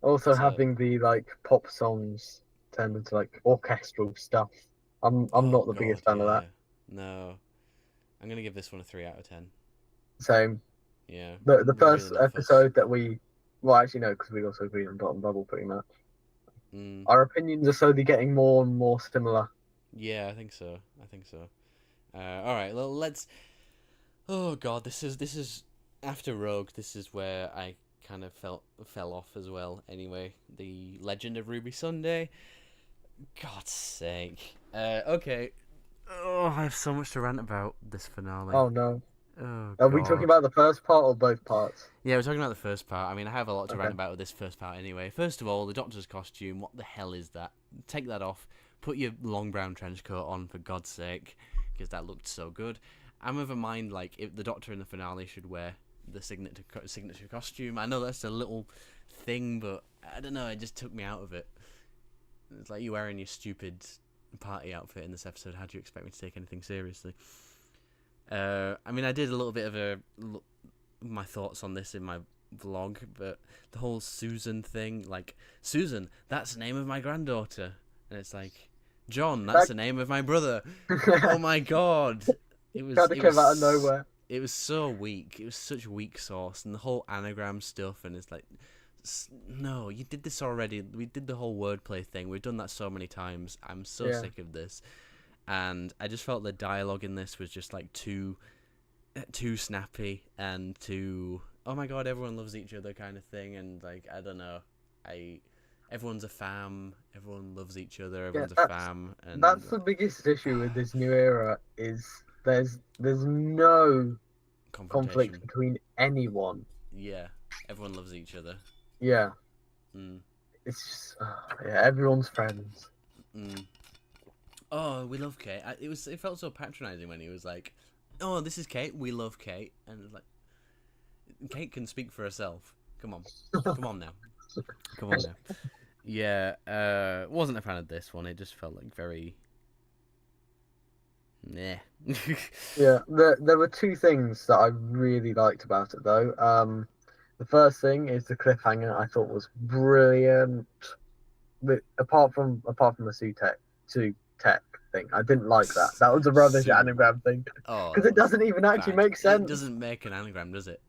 [SPEAKER 2] Also,
[SPEAKER 1] So,
[SPEAKER 2] having the like pop songs turned into like orchestral stuff. I'm
[SPEAKER 1] oh
[SPEAKER 2] not the
[SPEAKER 1] god,
[SPEAKER 2] biggest fan of
[SPEAKER 1] yeah,
[SPEAKER 2] that.
[SPEAKER 1] no, I'm gonna give this one a 3 out of 10.
[SPEAKER 2] Same.
[SPEAKER 1] Yeah,
[SPEAKER 2] The
[SPEAKER 1] they're really
[SPEAKER 2] first
[SPEAKER 1] not fussed.
[SPEAKER 2] episode that well, actually no, because we also agreed on Dot and Bubble pretty much.
[SPEAKER 1] Mm,
[SPEAKER 2] Our opinions are slowly getting more and more similar.
[SPEAKER 1] yeah, I think so. I think so. All right, well, let's. Oh god, this is after Rogue. This is where I kind of fell off as well. Anyway, the Legend of Ruby Sunday. God's sake. Okay. Oh, I have so much to rant about this finale.
[SPEAKER 2] Oh no.
[SPEAKER 1] Oh
[SPEAKER 2] Are we talking
[SPEAKER 1] god.
[SPEAKER 2] about the first part or both parts?
[SPEAKER 1] Yeah, we're talking about the first part. I mean, I have a lot to
[SPEAKER 2] Okay.
[SPEAKER 1] rant about with this first part anyway. First of all, the Doctor's costume. What the hell is that? Take that off. Put your long brown trench coat on, for God's sake, because that looked so good. I'm of a mind, like, if the Doctor in the finale should wear the signature costume. I know that's a little thing, but I don't know, it just took me out of it. It's like you wearing your stupid party outfit in this episode. How do you expect me to take anything seriously? I mean, I did a little bit of my thoughts on this in my vlog, but the whole Susan thing, like, Susan, that's the name of my granddaughter, and it's like, John, that's the name of my brother. Oh
[SPEAKER 2] That
[SPEAKER 1] my god,
[SPEAKER 2] kind of came out of nowhere.
[SPEAKER 1] it was so weak. It was such weak sauce, and the whole anagram stuff, and it's like, no, you did this already. We did the whole wordplay thing. We've done that so many times. I'm so
[SPEAKER 2] Yeah.
[SPEAKER 1] sick of this, and I just felt the dialogue in this was just like too snappy and too, oh my god, everyone loves each other kind of thing, and like, I don't know, everyone's a fam, everyone loves each other,
[SPEAKER 2] Yeah,
[SPEAKER 1] everyone's a fam, and
[SPEAKER 2] that's the biggest issue with this new era is there's no conflict
[SPEAKER 1] confrontation.
[SPEAKER 2] between anyone.
[SPEAKER 1] Yeah, everyone loves each other.
[SPEAKER 2] Yeah.
[SPEAKER 1] Mm,
[SPEAKER 2] It's just, yeah, everyone's friends.
[SPEAKER 1] mm. Oh, we love Kate. It felt so patronizing when he was like, oh, this is Kate, we love Kate, and it's like, Kate can speak for herself. Come on now. Come on now. Yeah, wasn't a fan of this one. It just felt like very Yeah.
[SPEAKER 2] Yeah, there were two things that I really liked about it though. The first thing is the cliffhanger. I thought was brilliant. But apart from the Su Tech thing, I didn't like that. That was a rubbish
[SPEAKER 1] Sue.
[SPEAKER 2] anagram thing
[SPEAKER 1] Oh,
[SPEAKER 2] because
[SPEAKER 1] that
[SPEAKER 2] it
[SPEAKER 1] was
[SPEAKER 2] doesn't even actually
[SPEAKER 1] bad.
[SPEAKER 2] make
[SPEAKER 1] It
[SPEAKER 2] sense.
[SPEAKER 1] doesn't make an anagram, does it?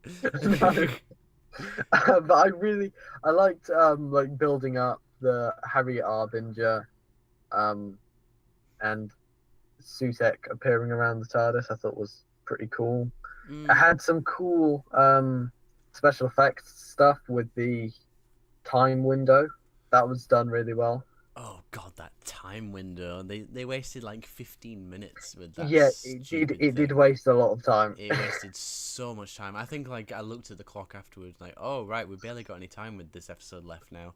[SPEAKER 2] No. But I liked like building up the Harriet Arbinger um and Sutek appearing around the TARDIS. I thought was pretty cool. It
[SPEAKER 1] Mm.
[SPEAKER 2] had some cool special effects stuff with the time window. That was done really well.
[SPEAKER 1] Oh god, that time window. They wasted like 15 minutes with that
[SPEAKER 2] Yeah, it did.
[SPEAKER 1] stupid
[SPEAKER 2] It did
[SPEAKER 1] thing.
[SPEAKER 2] waste a lot of time.
[SPEAKER 1] It wasted so much time. I think like I looked at the clock afterwards, like, oh right, we barely got any time with this episode left now.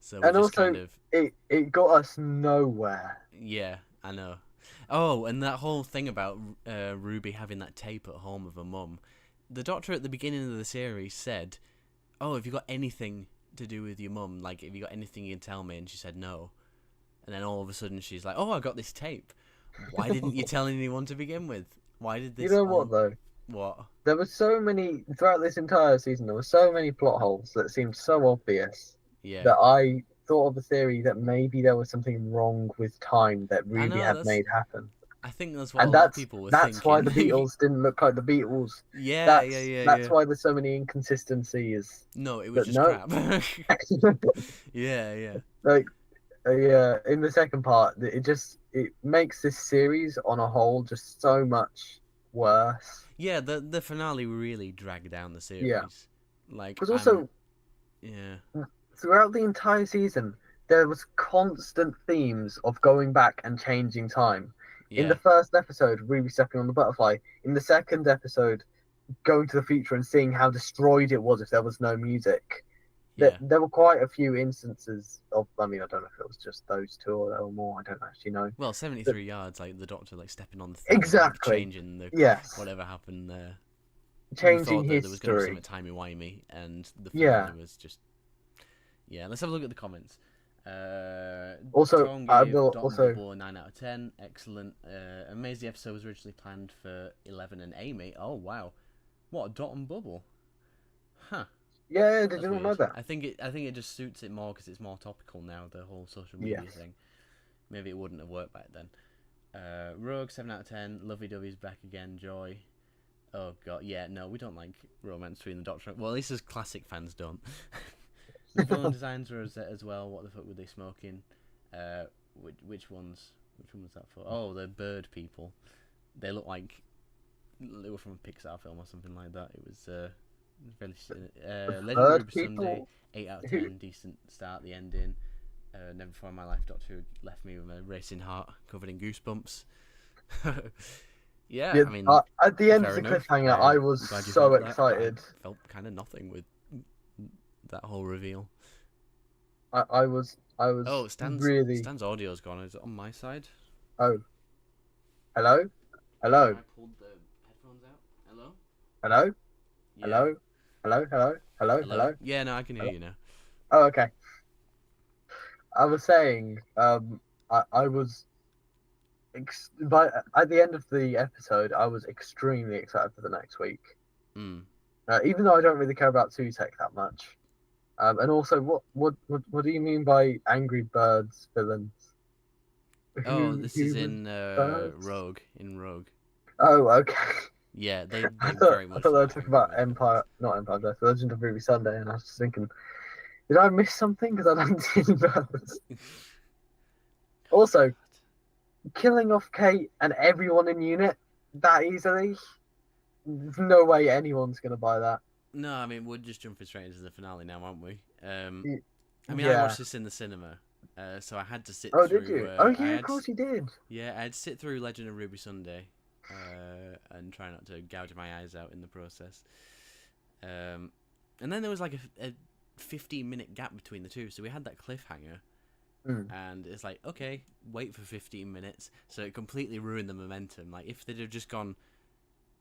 [SPEAKER 1] So we
[SPEAKER 2] And
[SPEAKER 1] just kind
[SPEAKER 2] also,
[SPEAKER 1] of
[SPEAKER 2] it got us nowhere.
[SPEAKER 1] yeah, I know. Oh, and that whole thing about Ruby having that tape at home of her mum. The Doctor at the beginning of the series said, "Oh, have you got anything to do with your mum? Like, have you got anything you can tell me?" And she said no. And then all of a sudden she's like, "Oh, I got this tape. Why didn't you tell anyone to begin with? Why did
[SPEAKER 2] You
[SPEAKER 1] this
[SPEAKER 2] know what
[SPEAKER 1] all
[SPEAKER 2] though?
[SPEAKER 1] what?"
[SPEAKER 2] There were so many throughout this entire season. There were so many plot holes that seemed so obvious
[SPEAKER 1] Yeah,
[SPEAKER 2] that I thought of the theory that maybe there was something wrong with time that
[SPEAKER 1] I
[SPEAKER 2] Ruby
[SPEAKER 1] know.
[SPEAKER 2] had made happen.
[SPEAKER 1] I think that's what a
[SPEAKER 2] And
[SPEAKER 1] lot of people were
[SPEAKER 2] that's why
[SPEAKER 1] thinking.
[SPEAKER 2] the Beatles didn't look like the Beatles.
[SPEAKER 1] Yeah, yeah,
[SPEAKER 2] That's
[SPEAKER 1] yeah,
[SPEAKER 2] that's
[SPEAKER 1] yeah.
[SPEAKER 2] why there's so many inconsistencies.
[SPEAKER 1] No, it was
[SPEAKER 2] But
[SPEAKER 1] just
[SPEAKER 2] no,
[SPEAKER 1] crap. Yeah, yeah.
[SPEAKER 2] like yeah, in the second part, it makes this series on a whole just so much worse.
[SPEAKER 1] Yeah, the finale really dragged down the
[SPEAKER 2] Yeah,
[SPEAKER 1] series. Like
[SPEAKER 2] because
[SPEAKER 1] I'm
[SPEAKER 2] also
[SPEAKER 1] yeah.
[SPEAKER 2] throughout the entire season, there was constant themes of going back and changing time. In the
[SPEAKER 1] Yeah.
[SPEAKER 2] first episode, Ruby stepping on the butterfly. In the second episode, going to the future and seeing how destroyed it was if there was no music.
[SPEAKER 1] Yeah.
[SPEAKER 2] There were quite a few instances of. I mean, I don't know if it was just those two or there were more. I don't actually know.
[SPEAKER 1] Well,
[SPEAKER 2] But
[SPEAKER 1] 73 yards, like the Doctor like stepping on the thing and like
[SPEAKER 2] exactly.
[SPEAKER 1] changing the
[SPEAKER 2] Yes.
[SPEAKER 1] whatever happened there. You
[SPEAKER 2] Changing
[SPEAKER 1] thought that there was going to be
[SPEAKER 2] history.
[SPEAKER 1] something timey-wimey, and the
[SPEAKER 2] Yeah.
[SPEAKER 1] finale was just yeah. Let's have a look at the comments.
[SPEAKER 2] Also,
[SPEAKER 1] Tom
[SPEAKER 2] I
[SPEAKER 1] gave
[SPEAKER 2] will
[SPEAKER 1] Dot and
[SPEAKER 2] also.
[SPEAKER 1] Bubble a 9 out of 10. Excellent. Amazed the episode was originally planned for 11 and Amy. Oh wow, what Dot and Bubble? Huh.
[SPEAKER 2] Yeah, did
[SPEAKER 1] That's
[SPEAKER 2] you not know
[SPEAKER 1] weird.
[SPEAKER 2] that?
[SPEAKER 1] I think it just suits it more because it's more topical now. The whole social media
[SPEAKER 2] Yes.
[SPEAKER 1] thing. Maybe it wouldn't have worked back then. Rogue 7 out of 10. Lovey Dovey's back again. Joy. Oh god, yeah, no, we don't like romance between the Doctor. Well, at least as classic fans don't. The villain designs were as well. What the fuck were they smoking? Which ones? Which one was that for? Oh, the bird people. They look like they were from a Pixar film or something like that. It was very. Legend of
[SPEAKER 2] Bird
[SPEAKER 1] Ruby Sunday,
[SPEAKER 2] people.
[SPEAKER 1] 8 out of
[SPEAKER 2] Who?
[SPEAKER 1] 10. Decent start. The ending. Never before in my life, Doctor Who left me with a racing heart covered in goosebumps. Yeah,
[SPEAKER 2] Yeah.
[SPEAKER 1] I mean,
[SPEAKER 2] At the end of
[SPEAKER 1] fair
[SPEAKER 2] the
[SPEAKER 1] enough.
[SPEAKER 2] cliffhanger, I
[SPEAKER 1] I'm
[SPEAKER 2] was
[SPEAKER 1] glad you
[SPEAKER 2] so
[SPEAKER 1] felt that, but I
[SPEAKER 2] excited.
[SPEAKER 1] felt kind of nothing with that whole reveal.
[SPEAKER 2] I was
[SPEAKER 1] Oh,
[SPEAKER 2] really.
[SPEAKER 1] Stan's audio's gone. Is it on my side?
[SPEAKER 2] Oh, hello,
[SPEAKER 1] Have
[SPEAKER 2] hello,
[SPEAKER 1] I pulled the headphones out? Hello?
[SPEAKER 2] hello,
[SPEAKER 1] Yeah.
[SPEAKER 2] hello, hello, hello, hello,
[SPEAKER 1] Hello?
[SPEAKER 2] hello.
[SPEAKER 1] Yeah, no, I can hear
[SPEAKER 2] Hello?
[SPEAKER 1] you now.
[SPEAKER 2] Oh, okay. I was saying, I was, by at the end of the episode, I was extremely excited for the next week.
[SPEAKER 1] Mm.
[SPEAKER 2] Even though I don't really care about Sutek that much. And also, what do you mean by Angry Birds villains?
[SPEAKER 1] Oh,
[SPEAKER 2] Who
[SPEAKER 1] this is
[SPEAKER 2] human
[SPEAKER 1] in
[SPEAKER 2] birds?
[SPEAKER 1] Rogue. In Rogue.
[SPEAKER 2] Oh, okay.
[SPEAKER 1] Yeah, they
[SPEAKER 2] I thought
[SPEAKER 1] very
[SPEAKER 2] I
[SPEAKER 1] much
[SPEAKER 2] thought they
[SPEAKER 1] look
[SPEAKER 2] were
[SPEAKER 1] like
[SPEAKER 2] talking
[SPEAKER 1] Angry
[SPEAKER 2] about
[SPEAKER 1] Birds
[SPEAKER 2] Empire,
[SPEAKER 1] villains.
[SPEAKER 2] not Empire, The Legend of Ruby Sunday, and I was just thinking, did I miss something? Because I don't see any birds. Also, killing off Kate and everyone in unit that easily. There's no way anyone's gonna buy that.
[SPEAKER 1] No, I mean, we're just jumping straight into the finale now, aren't we? I mean, I
[SPEAKER 2] Yeah.
[SPEAKER 1] watched this in the cinema, so I had to sit
[SPEAKER 2] Oh, did
[SPEAKER 1] through.
[SPEAKER 2] you? Oh,
[SPEAKER 1] I
[SPEAKER 2] yeah, of
[SPEAKER 1] had,
[SPEAKER 2] course you did.
[SPEAKER 1] yeah, I had to sit through Legend of Ruby Sunday, and try not to gouge my eyes out in the process. And then there was like a 15-minute gap between the two, so we had that cliffhanger,
[SPEAKER 2] Mm.
[SPEAKER 1] and it's like, okay, wait for 15 minutes, so it completely ruined the momentum. Like, if they'd have just gone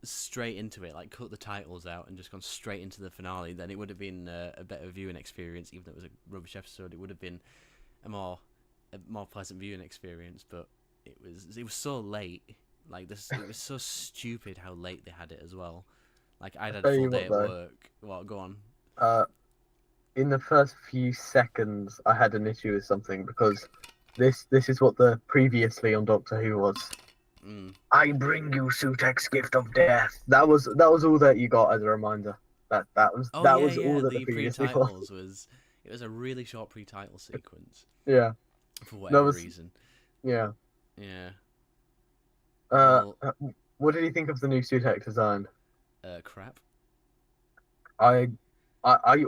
[SPEAKER 1] straight into it, like cut the titles out and just gone straight into the finale, then it would have been a better viewing experience. Even though it was a rubbish episode, it would have been a more pleasant viewing experience. But it was so late. Like this, it was so stupid how late they had it as well. Like I'd
[SPEAKER 2] I
[SPEAKER 1] had a
[SPEAKER 2] tell
[SPEAKER 1] full
[SPEAKER 2] you
[SPEAKER 1] day
[SPEAKER 2] what
[SPEAKER 1] at
[SPEAKER 2] though,
[SPEAKER 1] work. What? Go on.
[SPEAKER 2] in the first few seconds, I had an issue with something because this is what the previously on Doctor Who was.
[SPEAKER 1] Mm.
[SPEAKER 2] I bring you Sutek's gift of death. That was all that you got as a reminder. That was
[SPEAKER 1] Oh
[SPEAKER 2] that
[SPEAKER 1] yeah,
[SPEAKER 2] was
[SPEAKER 1] yeah.
[SPEAKER 2] all that the
[SPEAKER 1] The
[SPEAKER 2] previously was.
[SPEAKER 1] pre-titles was it was a really short pre-title sequence
[SPEAKER 2] Yeah,
[SPEAKER 1] for
[SPEAKER 2] that
[SPEAKER 1] whatever
[SPEAKER 2] was
[SPEAKER 1] reason.
[SPEAKER 2] yeah.
[SPEAKER 1] Yeah.
[SPEAKER 2] Uh,
[SPEAKER 1] Well,
[SPEAKER 2] uh, what did you think of the new Sutek design?
[SPEAKER 1] crap.
[SPEAKER 2] I I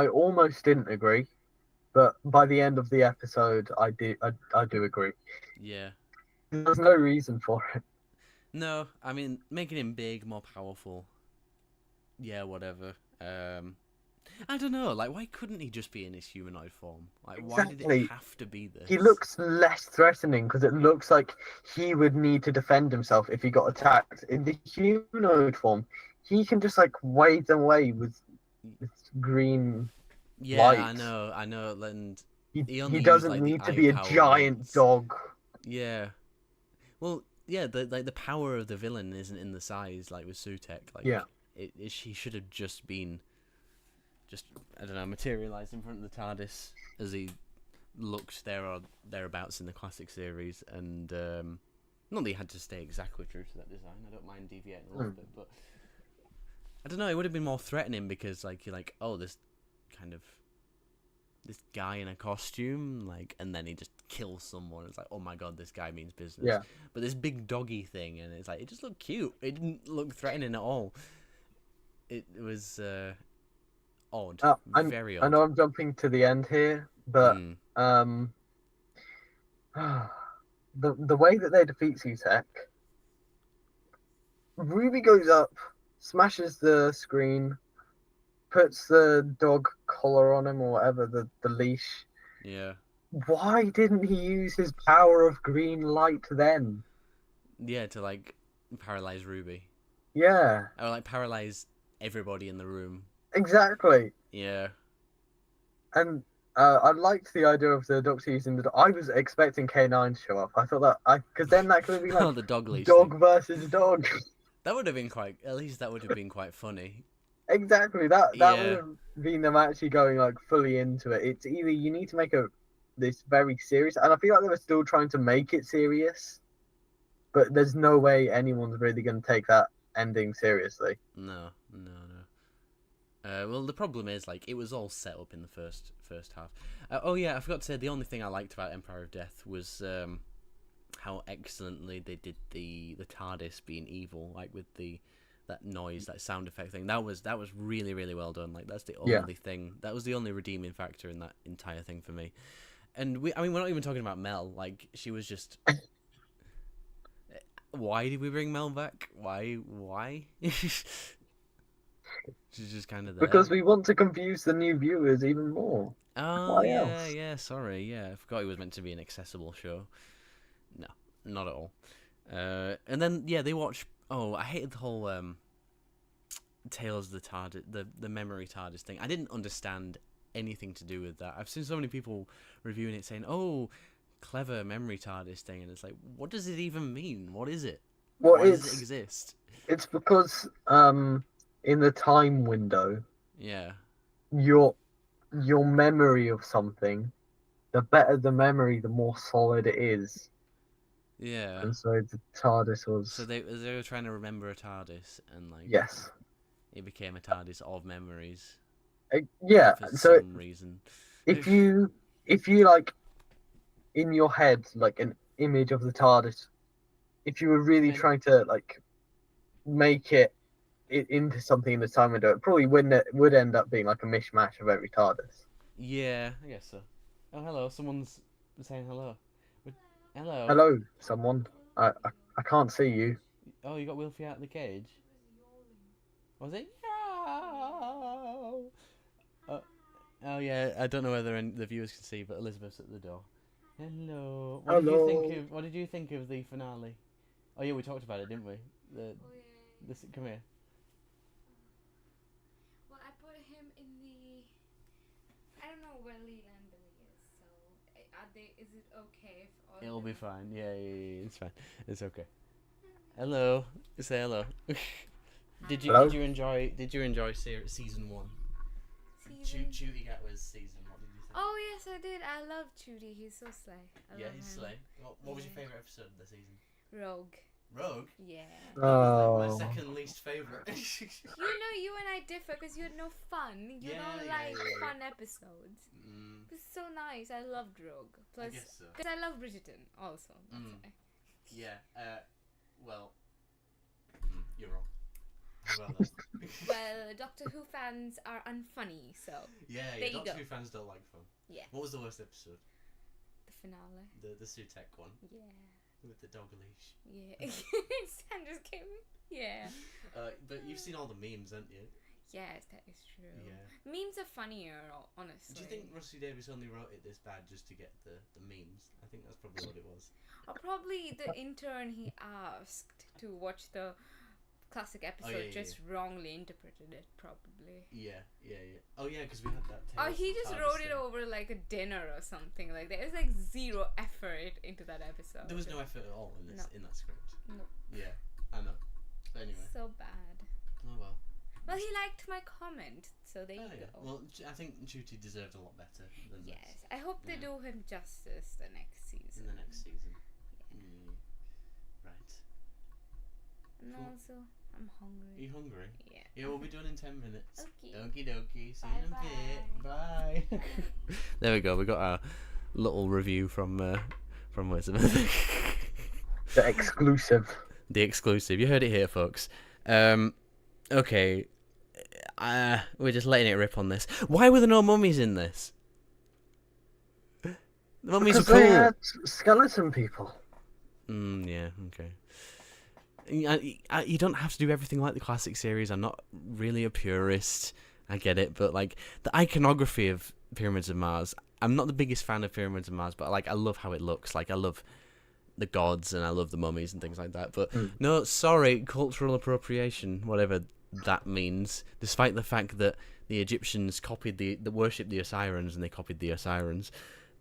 [SPEAKER 2] almost didn't agree, but by the end of the episode, I do agree.
[SPEAKER 1] Yeah.
[SPEAKER 2] There's no reason for it.
[SPEAKER 1] No, I mean making him big, more powerful. Yeah, whatever. I don't know. Like, why couldn't he just be in his humanoid form? Like, why did it
[SPEAKER 2] Exactly.
[SPEAKER 1] have to be
[SPEAKER 2] He
[SPEAKER 1] this?
[SPEAKER 2] looks less threatening because it looks like he would need to defend himself if he got attacked. In the humanoid form, he can just like wave them away with green
[SPEAKER 1] Yeah,
[SPEAKER 2] light.
[SPEAKER 1] I know, and he
[SPEAKER 2] He
[SPEAKER 1] only used
[SPEAKER 2] doesn't
[SPEAKER 1] like the
[SPEAKER 2] need to
[SPEAKER 1] eye
[SPEAKER 2] be a
[SPEAKER 1] power
[SPEAKER 2] giant
[SPEAKER 1] once.
[SPEAKER 2] dog.
[SPEAKER 1] Yeah. Well, yeah, the power of the villain isn't in the size like with Sutek. Like,
[SPEAKER 2] Yeah.
[SPEAKER 1] he should have just been, just I don't know, materialized in front of the TARDIS as he looked there or thereabouts in the classic series, and not that he had to stay exactly true to that design. I don't mind deviating a little bit, but I don't know. It would have been more threatening because like you're like, oh, this kind of this guy in a costume, like, and then he just kills someone. It's like, oh my god, this guy means business.
[SPEAKER 2] Yeah.
[SPEAKER 1] But this big doggy thing, and it's like it just looked cute. It didn't look threatening at all. It was odd, very
[SPEAKER 2] I
[SPEAKER 1] odd.
[SPEAKER 2] know I'm jumping to the end here, but
[SPEAKER 1] Mm.
[SPEAKER 2] the way that they defeat Sutek, Ruby goes up, smashes the screen, puts the dog collar on him or whatever, the leash.
[SPEAKER 1] Yeah.
[SPEAKER 2] Why didn't he use his power of green light then?
[SPEAKER 1] Yeah, to like paralyze Ruby.
[SPEAKER 2] Yeah,
[SPEAKER 1] Or like paralyze everybody in the room.
[SPEAKER 2] exactly.
[SPEAKER 1] Yeah.
[SPEAKER 2] And I liked the idea of the Doctor using the. I was expecting K9 to show up. I thought because then that could have been like
[SPEAKER 1] Oh, the dog leash thing.
[SPEAKER 2] dog versus dog.
[SPEAKER 1] That would have been quite. At least that would have been quite funny.
[SPEAKER 2] Exactly. That would
[SPEAKER 1] Yeah.
[SPEAKER 2] have been them actually going like fully into it. It's either you need to make this very serious, and I feel like they were still trying to make it serious, but there's no way anyone's really going to take that ending seriously.
[SPEAKER 1] No. Well, the problem is like it was all set up in the first half. Oh yeah, I forgot to say the only thing I liked about Empire of Death was how excellently they did the TARDIS being evil, like with that noise, that sound effect thing. That was really really well done. Like that's the
[SPEAKER 2] Yeah.
[SPEAKER 1] only thing. That was the only redeeming factor in that entire thing for me. And I mean, we're not even talking about Mel. Like she was just. Why did we bring Mel back? Why? She's just kind of there.
[SPEAKER 2] Because we want to confuse the new viewers even more.
[SPEAKER 1] Oh
[SPEAKER 2] Why
[SPEAKER 1] yeah,
[SPEAKER 2] else?
[SPEAKER 1] yeah. Sorry, yeah. I forgot it was meant to be an accessible show. No, not at all. And then yeah, they watch. Oh, I hated the whole Tales of the TARDIS, the memory TARDIS thing. I didn't understand anything to do with that. I've seen so many people reviewing it saying, "Oh, clever memory TARDIS thing," and it's like, what does it even mean? What is it?
[SPEAKER 2] Well,
[SPEAKER 1] Why does it exist?
[SPEAKER 2] it's because in the time window,
[SPEAKER 1] Yeah.
[SPEAKER 2] your memory of something, the better the memory, the more solid it is.
[SPEAKER 1] Yeah.
[SPEAKER 2] And so the TARDIS was.
[SPEAKER 1] So they were trying to remember a TARDIS, and like
[SPEAKER 2] Yes.
[SPEAKER 1] it became a TARDIS of memories
[SPEAKER 2] Yeah.
[SPEAKER 1] for
[SPEAKER 2] So
[SPEAKER 1] some reason.
[SPEAKER 2] if you like in your head like an image of the TARDIS, if you were really trying to like make it into something in the time window, it probably would end up being like a mishmash of every TARDIS.
[SPEAKER 1] Yeah, I guess so. Oh, hello. Someone's saying hello. Hello.
[SPEAKER 2] Hello, someone. I can't see you.
[SPEAKER 1] Oh, you got Wilfie out of the cage? Was it? No. Oh yeah, I don't know whether the viewers can see, but Elizabeth's at the door. Hello.
[SPEAKER 2] Hello.
[SPEAKER 1] What did you think of the finale? Oh yeah, we talked about it, didn't we? Come here.
[SPEAKER 3] Well, I put him in the. I don't know where Leela and Billy is, so are they? Is it okay if all?
[SPEAKER 1] It'll be fine. Yeah, it's fine. It's okay. Hello. Say hello.
[SPEAKER 2] Hello?
[SPEAKER 1] Did you enjoy season 1?
[SPEAKER 3] Season.
[SPEAKER 1] Jodie Whittaker's season. What did you think?
[SPEAKER 3] Oh yes, I did. I love Judy. He's so slay. I
[SPEAKER 1] Yeah,
[SPEAKER 3] love
[SPEAKER 1] he's
[SPEAKER 3] him.
[SPEAKER 1] slay. What was your
[SPEAKER 3] Yeah.
[SPEAKER 1] favourite episode of the season?
[SPEAKER 3] Rogue.
[SPEAKER 1] Rogue?
[SPEAKER 3] Yeah.
[SPEAKER 1] That was like
[SPEAKER 2] Oh.
[SPEAKER 1] my second least favourite.
[SPEAKER 3] You know, you and I differ because you had no fun. You don't like fun episodes. It was so nice. I loved Rogue.
[SPEAKER 1] I
[SPEAKER 3] Plus,
[SPEAKER 1] guess so.
[SPEAKER 3] because I love Bridgerton also. That's why.
[SPEAKER 1] Yeah, well, you're wrong. How about that?
[SPEAKER 3] Well, Doctor Who fans are unfunny, so
[SPEAKER 1] Yeah,
[SPEAKER 3] There you
[SPEAKER 1] Doctor
[SPEAKER 3] go.
[SPEAKER 1] Who fans don't like fun.
[SPEAKER 3] yeah.
[SPEAKER 1] What was the worst episode?
[SPEAKER 3] The finale.
[SPEAKER 1] The Sutek one
[SPEAKER 3] Yeah.
[SPEAKER 1] with the dog leash.
[SPEAKER 3] Yeah. Stan just came. Yeah.
[SPEAKER 1] But you've seen all the memes, haven't you?
[SPEAKER 3] Yes, that is true.
[SPEAKER 1] Yeah.
[SPEAKER 3] Memes are funnier, honestly.
[SPEAKER 1] Do you think Rusty Davies only wrote it this bad just to get the memes? I think that's probably what it was.
[SPEAKER 3] Or probably the intern he asked to watch the classic episode just wrongly interpreted it, probably.
[SPEAKER 1] Yeah. Oh yeah, because we had that.
[SPEAKER 3] Or
[SPEAKER 1] Tales
[SPEAKER 3] he
[SPEAKER 1] of
[SPEAKER 3] just
[SPEAKER 1] TARDIS
[SPEAKER 3] wrote it
[SPEAKER 1] thing.
[SPEAKER 3] over like a dinner or something. Like there was like zero effort into that episode.
[SPEAKER 1] There was no effort at all in this in that script.
[SPEAKER 3] No.
[SPEAKER 1] Yeah, I know. But anyway.
[SPEAKER 3] So bad.
[SPEAKER 1] Oh well.
[SPEAKER 3] Well, he liked my comment, so there you
[SPEAKER 1] Yeah.
[SPEAKER 3] go.
[SPEAKER 1] Well, I think Judy deserved a lot better than this.
[SPEAKER 3] Yes, I hope they
[SPEAKER 1] Yeah.
[SPEAKER 3] do him justice the next season.
[SPEAKER 1] In the next season.
[SPEAKER 3] Yeah.
[SPEAKER 1] Right.
[SPEAKER 3] And
[SPEAKER 1] Cool.
[SPEAKER 3] also, I'm
[SPEAKER 1] Are
[SPEAKER 3] hungry.
[SPEAKER 1] you hungry?
[SPEAKER 3] Yeah.
[SPEAKER 1] Yeah, we'll be done in 10 minutes.
[SPEAKER 3] Okay.
[SPEAKER 1] Okie dokie. See you in a bit.
[SPEAKER 3] Bye-bye.
[SPEAKER 1] Bye. There we go. We got our little review from Elizabeth.
[SPEAKER 2] The exclusive.
[SPEAKER 1] The exclusive. You heard it here, folks. Okay. We're just letting it rip on this. Why were there no mummies in this? The mummies
[SPEAKER 2] Because
[SPEAKER 1] were cool.
[SPEAKER 2] they had skeleton people.
[SPEAKER 1] Yeah, okay. You don't have to do everything like the classic series. I'm not really a purist. I get it, but like the iconography of Pyramids of Mars, I'm not the biggest fan of Pyramids of Mars, but like I love how it looks. Like I love the gods and I love the mummies and things like that. But no, sorry, cultural appropriation, whatever that means. Despite the fact that the Egyptians copied the worshipped the Osirians and they copied the Osirians,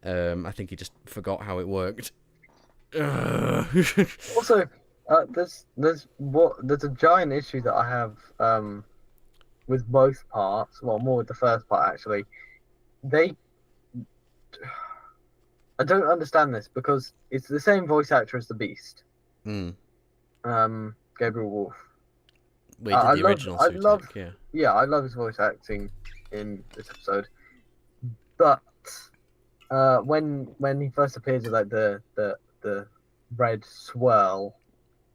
[SPEAKER 1] I think he just forgot how it worked.
[SPEAKER 2] Also, there's a giant issue that I have with both parts. Well, more with the first part actually. I don't understand this because it's the same voice actor as the Beast. Gabriel Wolf.
[SPEAKER 1] We did the original Sutek, yeah.
[SPEAKER 2] I love his voice acting in this episode. But when he first appears with like the red swirl,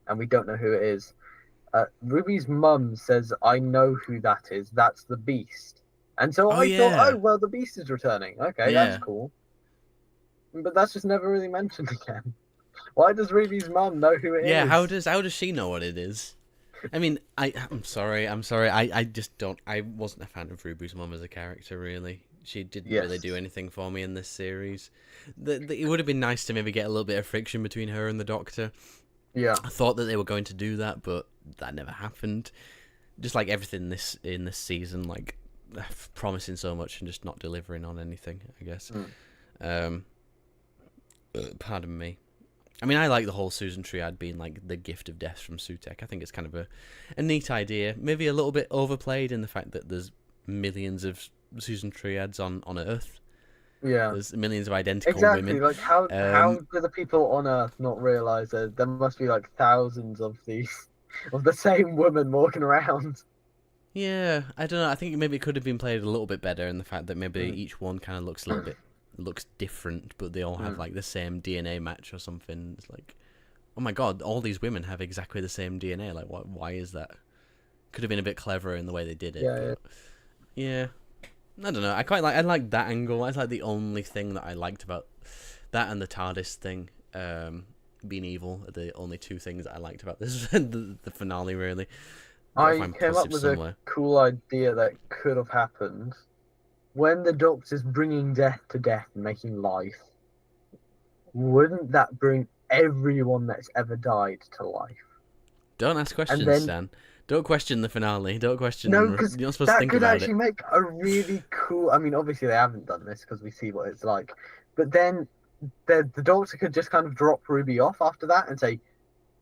[SPEAKER 2] and we don't know who it is, Ruby's mum says, "I know who that is. That's the Beast." And so thought, oh well, the Beast is returning. Okay, that's cool. But that's just never really mentioned again. Why does Ruby's mum know who it is?
[SPEAKER 1] Yeah, how does she know what it is? I mean, I'm sorry. I just don't. I wasn't a fan of Ruby's mum as a character, really. She didn't really do anything for me in this series. It would have been nice to maybe get a little bit of friction between her and the Doctor.
[SPEAKER 2] Yeah.
[SPEAKER 1] I thought that they were going to do that, but that never happened. Just like everything in this season, like promising so much and just not delivering on anything, I guess. Pardon me. I mean, I like the whole Susan Triad being like the gift of death from Sutek. I think it's kind of a neat idea. Maybe a little bit overplayed in the fact that there's millions of Susan Triads on Earth.
[SPEAKER 2] Yeah.
[SPEAKER 1] There's millions of identical
[SPEAKER 2] women.
[SPEAKER 1] women.
[SPEAKER 2] Like how do the people on Earth not realise that there must be like thousands of these of the same woman walking around?
[SPEAKER 1] Yeah, I don't know. I think maybe it could have been played a little bit better in the fact that maybe each one kind of looks a little bit different, but they all have like the same DNA match or something. It's like, oh my god, all these women have exactly the same DNA. Like, why is that? Could have been a bit cleverer in the way they did it. Yeah. I don't know. I like that angle. That's like the only thing that I liked about that and the TARDIS thing. Being evil are the only two things that I liked about this the finale, really.
[SPEAKER 2] I came up with a cool idea that could have happened. When the Doctor's bringing death to death and making life, wouldn't that bring everyone that's ever died to life?
[SPEAKER 1] Don't ask questions, Stan. Don't question the finale. Don't question.
[SPEAKER 2] No, because
[SPEAKER 1] you're not supposed to think
[SPEAKER 2] that could
[SPEAKER 1] about
[SPEAKER 2] actually make a really cool. I mean, obviously they haven't done this because we see what it's like. But then the Doctor could just kind of drop Ruby off after that and say,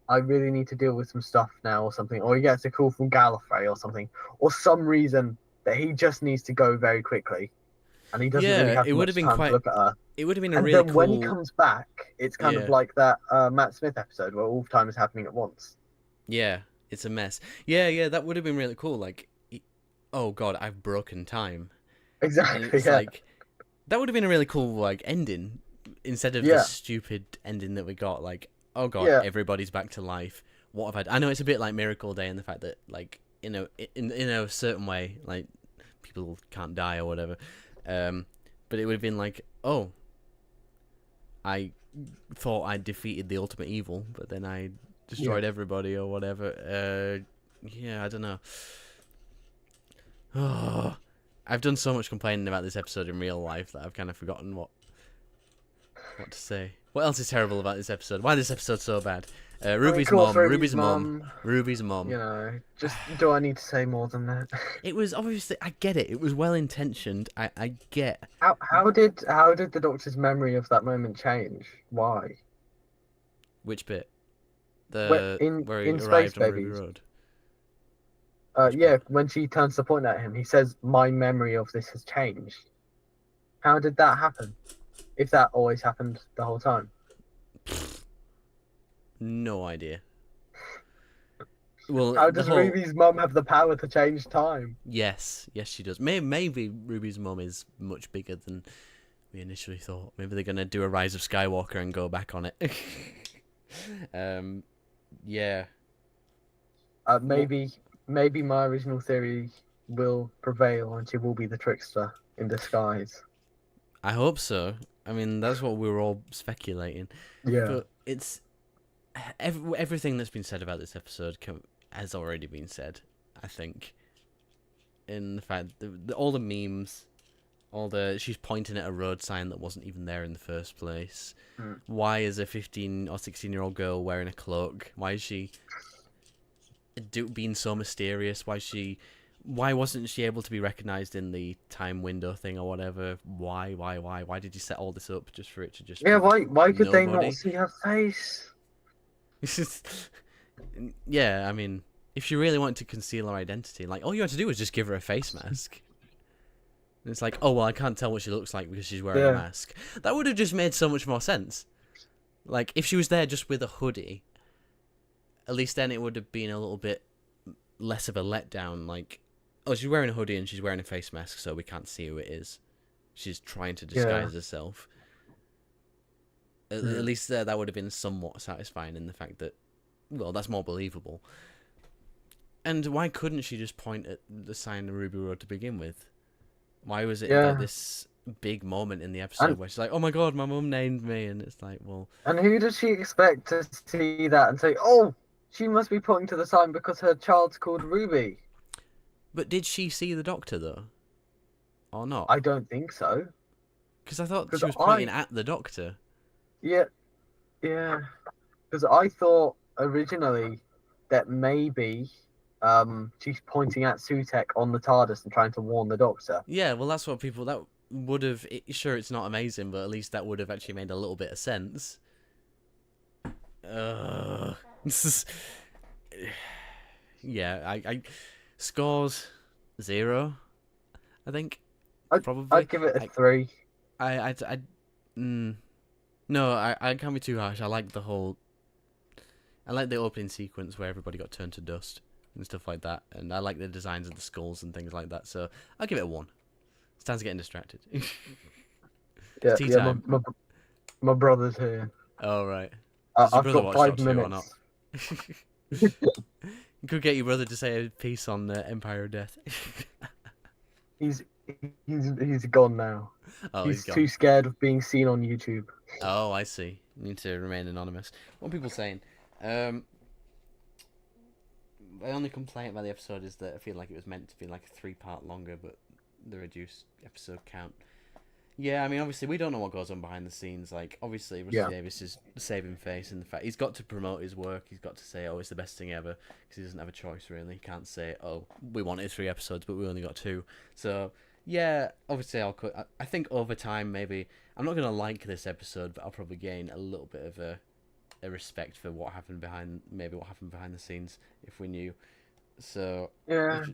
[SPEAKER 2] I really need to deal with some stuff now or something, or he gets a call from Gallifrey or something, or some reason that he just needs to go very quickly, and he doesn't really
[SPEAKER 1] Yeah,
[SPEAKER 2] have
[SPEAKER 1] it would have
[SPEAKER 2] much
[SPEAKER 1] been
[SPEAKER 2] time to
[SPEAKER 1] quite.
[SPEAKER 2] look at her.
[SPEAKER 1] It would have been a
[SPEAKER 2] And
[SPEAKER 1] really
[SPEAKER 2] then when he
[SPEAKER 1] cool.
[SPEAKER 2] comes back, it's kind of
[SPEAKER 1] Yeah,
[SPEAKER 2] like that Matt Smith episode where all time is happening at once.
[SPEAKER 1] yeah, it's a mess. Yeah, yeah, that would have been really cool. Like, oh god, I've broken time, and
[SPEAKER 2] Exactly.
[SPEAKER 1] it's
[SPEAKER 2] Yeah.
[SPEAKER 1] like that would have been a really cool like ending instead of the
[SPEAKER 2] Yeah.
[SPEAKER 1] stupid ending that we got. Like, oh god,
[SPEAKER 2] Yeah.
[SPEAKER 1] everybody's back to life. What have I? I know it's a bit like Miracle Day in the fact that like in a certain way like people can't die or whatever. But it would have been like, oh, I thought I defeated the ultimate evil, but then I destroyed everybody or whatever. Yeah, I don't know. Oh, I've done so much complaining about this episode in real life that I've kind of forgotten what to say. What else is terrible about this episode? Why is this episode so bad? Ruby's
[SPEAKER 2] Of course,
[SPEAKER 1] mom.
[SPEAKER 2] Ruby's
[SPEAKER 1] Ruby's mom.
[SPEAKER 2] mum.
[SPEAKER 1] Ruby's mom.
[SPEAKER 2] You know, just do I need to say more than that?
[SPEAKER 1] It was obviously, I get it. It was well intentioned. I get.
[SPEAKER 2] How did the Doctor's memory of that moment change? Why?
[SPEAKER 1] Which bit?
[SPEAKER 2] Where,
[SPEAKER 1] Where he
[SPEAKER 2] in Space
[SPEAKER 1] arrived on Ruby
[SPEAKER 2] Babies.
[SPEAKER 1] Road. Which
[SPEAKER 2] Yeah,
[SPEAKER 1] bit?
[SPEAKER 2] when she turns the point at him, he says, "My memory of this has changed." How did that happen? If that always happened the whole time?
[SPEAKER 1] No idea. Well,
[SPEAKER 2] How
[SPEAKER 1] the
[SPEAKER 2] does
[SPEAKER 1] whole
[SPEAKER 2] Ruby's mum have the power to change time?
[SPEAKER 1] yes, she does. Maybe Ruby's mom is much bigger than we initially thought. Maybe they're gonna do a Rise of Skywalker and go back on it. Yeah.
[SPEAKER 2] Maybe my original theory will prevail and she will be the trickster in disguise.
[SPEAKER 1] I hope so. I mean, that's what we were all speculating.
[SPEAKER 2] Yeah.
[SPEAKER 1] But it's everything that's been said about this episode has already been said. I think, in the fact all the memes, she's pointing at a road sign that wasn't even there in the first place. Why is a 15 or 16-year-old girl wearing a cloak? Why is she being so mysterious? Why wasn't she able to be recognized in the time window thing or whatever? Why did you set all this up just for it to just
[SPEAKER 2] Yeah, why could they
[SPEAKER 1] nobody?
[SPEAKER 2] not see her face?
[SPEAKER 1] Yeah, I mean, if she really wanted to conceal her identity, like all you had to do was just give her a face mask. And it's like, oh well, I can't tell what she looks like because she's wearing a mask. That would have just made so much more sense. Like if she was there just with a hoodie, at least then it would have been a little bit less of a letdown. Like, oh, she's wearing a hoodie and she's wearing a face mask, so we can't see who it is. She's trying to disguise herself. At least that would have been somewhat satisfying in the fact that, well, that's more believable. And why couldn't she just point at the sign of Ruby Road to begin with? Why was it like this big moment in the episode where she's like, "Oh my god, my mum named me," and it's like, well.
[SPEAKER 2] And who does she expect to see that and say, "Oh, she must be pointing to the sign because her child's called Ruby"?
[SPEAKER 1] But did she see the Doctor though, or not?
[SPEAKER 2] I don't think so.
[SPEAKER 1] Because I thought she was pointing at the Doctor.
[SPEAKER 2] Yeah. Because I thought originally that maybe she's pointing at Sutek on the TARDIS and trying to warn the Doctor.
[SPEAKER 1] Yeah, well, that's what people that would have. Sure, it's not amazing, but at least that would have actually made a little bit of sense. Yeah, I scores 0. I think probably.
[SPEAKER 2] I'd give it a 3.
[SPEAKER 1] No, I can't be too harsh. I like the opening sequence where everybody got turned to dust and stuff like that, and I like the designs of the skulls and things like that. So I'll give it a 1. It's time to getting distracted. Tea time.
[SPEAKER 2] My brother's here.
[SPEAKER 1] Oh right.
[SPEAKER 2] I've
[SPEAKER 1] Does your brother
[SPEAKER 2] got
[SPEAKER 1] watch
[SPEAKER 2] 5
[SPEAKER 1] Doctor Who or
[SPEAKER 2] minutes.
[SPEAKER 1] not? You could get your brother to say a piece on Empire of Death.
[SPEAKER 2] He's gone now.
[SPEAKER 1] Oh,
[SPEAKER 2] he's
[SPEAKER 1] gone.
[SPEAKER 2] too scared of being seen on YouTube.
[SPEAKER 1] Oh, I see. You need to remain anonymous. What are people saying? My only complaint about the episode is that I feel like it was meant to be like a 3-part longer, but the reduced episode count. Yeah, I mean, obviously, we don't know what goes on behind the scenes. Like, obviously, Rusty Davis is saving face in the fact he's got to promote his work. He's got to say, oh, it's the best thing ever, because he doesn't have a choice, really. He can't say, oh, we wanted 3 episodes, but we only got 2. So, yeah, obviously, I think over time, maybe, I'm not going to like this episode, but I'll probably gain a little bit of a a respect for what happened behind the scenes if we knew. So
[SPEAKER 2] Yeah.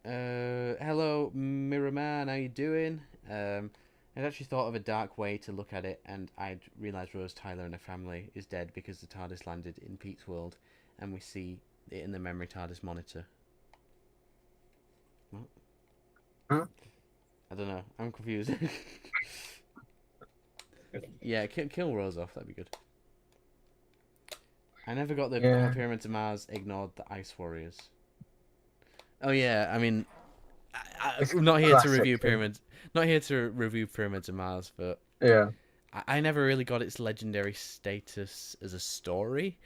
[SPEAKER 1] hello Mirror Man, how you doing? I'd actually thought of a dark way to look at it, and I'd realised Rose Tyler and her family is dead because the TARDIS landed in Pete's world, and we see it in the memory TARDIS monitor. What?
[SPEAKER 2] Huh?
[SPEAKER 1] I don't know. I'm confused. Yeah, kill Rose off. That'd be good. I never got the how Pyramids of Mars ignored the Ice Warriors. Oh yeah, I mean, I'm not here to review pyramids. Not here to review Pyramids of Mars, but
[SPEAKER 2] yeah,
[SPEAKER 1] I never really got its legendary status as a story.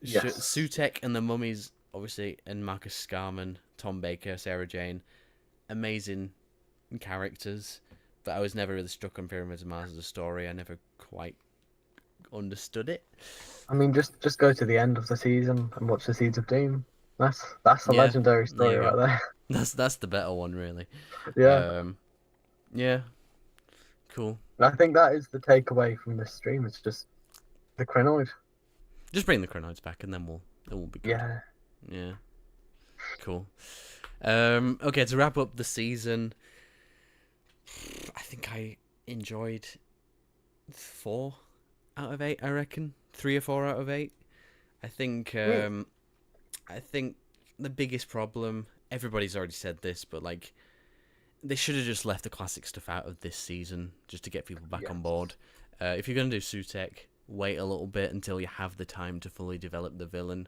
[SPEAKER 2] yes.
[SPEAKER 1] Sutek and the Mummies, obviously, and Marcus Scarman, Tom Baker, Sarah Jane, amazing characters. But I was never really struck on Pyramids of Mars as a story. I never quite understood it.
[SPEAKER 2] I mean, just go to the end of the season and watch the Seeds of Doom. That's a legendary story right there.
[SPEAKER 1] That's the better one, really.
[SPEAKER 2] Yeah.
[SPEAKER 1] Yeah. Cool.
[SPEAKER 2] I think that is the takeaway from this stream. It's just the Krynoid.
[SPEAKER 1] Just bring the Krynoids back, and then we'll be good.
[SPEAKER 2] Yeah.
[SPEAKER 1] Yeah. Cool. Okay, to wrap up the season, I think I enjoyed 4 out of 8. I reckon 3 or 4 out of 8. I think the biggest problem, everybody's already said this, but like they should have just left the classic stuff out of this season just to get people back on board. If you're gonna do Sutek, wait a little bit until you have the time to fully develop the villain,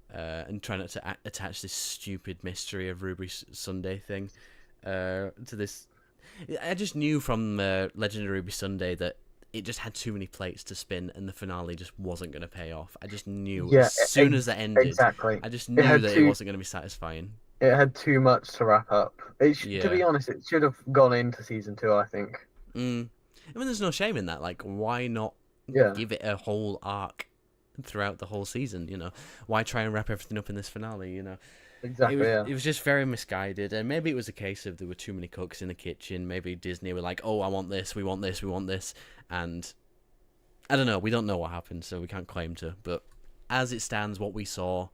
[SPEAKER 1] and try not to attach this stupid mystery of Ruby Sunday thing to this. I just knew from Legend of Ruby Sunday that it just had too many plates to spin, and the finale just wasn't going to pay off. I just knew as soon as that ended.
[SPEAKER 2] Exactly.
[SPEAKER 1] I just knew that it wasn't going to be satisfying.
[SPEAKER 2] It had too much to wrap up. To be honest, it should have gone into season 2, I think.
[SPEAKER 1] I mean, there's no shame in that. Like, why not give it a whole arc throughout the whole season? You know, why try and wrap everything up in this finale? You know.
[SPEAKER 2] Exactly.
[SPEAKER 1] It was just very misguided, and maybe it was a case of there were too many cooks in the kitchen. Maybe Disney were like, "Oh, I want this, we want this, we want this," and I don't know. We don't know what happened, so we can't claim to. But as it stands, what we saw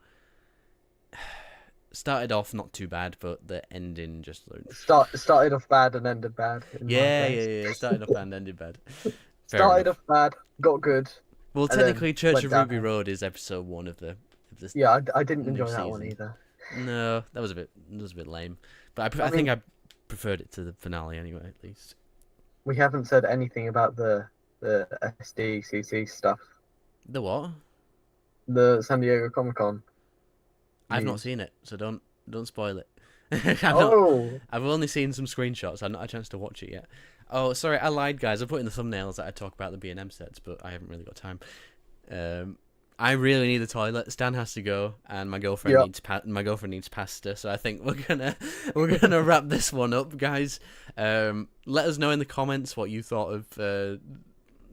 [SPEAKER 1] started off not too bad, but the ending just
[SPEAKER 2] started off bad and ended bad.
[SPEAKER 1] Yeah. Started off bad and ended bad.
[SPEAKER 2] Started off bad, got good.
[SPEAKER 1] Well, technically, Church of Ruby Road is episode 1 of the.
[SPEAKER 2] Yeah, I didn't enjoy that one either.
[SPEAKER 1] No, that was a bit lame. But I think I preferred it to the finale anyway, at least.
[SPEAKER 2] We haven't said anything about the SDCC stuff.
[SPEAKER 1] The what?
[SPEAKER 2] The San Diego Comic-Con.
[SPEAKER 1] I've not seen it, so don't spoil it. I've only seen some screenshots. I've not had a chance to watch it yet. Oh, sorry, I lied, guys. I put in the thumbnails that I talk about the B&M sets, but I haven't really got time. I really need the toilet. Stan has to go, and my girlfriend needs pasta. So I think we're gonna wrap this one up, guys. Let us know in the comments what you thought of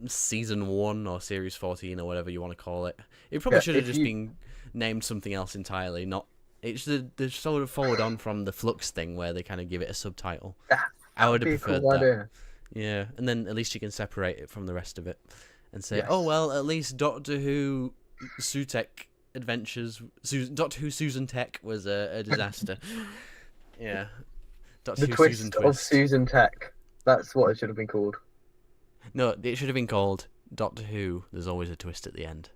[SPEAKER 1] season 1 or series 14 or whatever you want to call it. It probably should have just been named something else entirely. Not they sort of followed on from the Flux thing where they kind of give it a subtitle. I would have preferred that. Idea. Yeah, and then at least you can separate it from the rest of it and say, oh well, at least Doctor Who Sutek Adventures, Doctor Who Susan Tech was a disaster. Yeah, Doctor Who
[SPEAKER 2] twist
[SPEAKER 1] Susan Twist
[SPEAKER 2] of Susan Tech. That's what it should have been called.
[SPEAKER 1] No, it should have been called Doctor Who. There's always a twist at the end.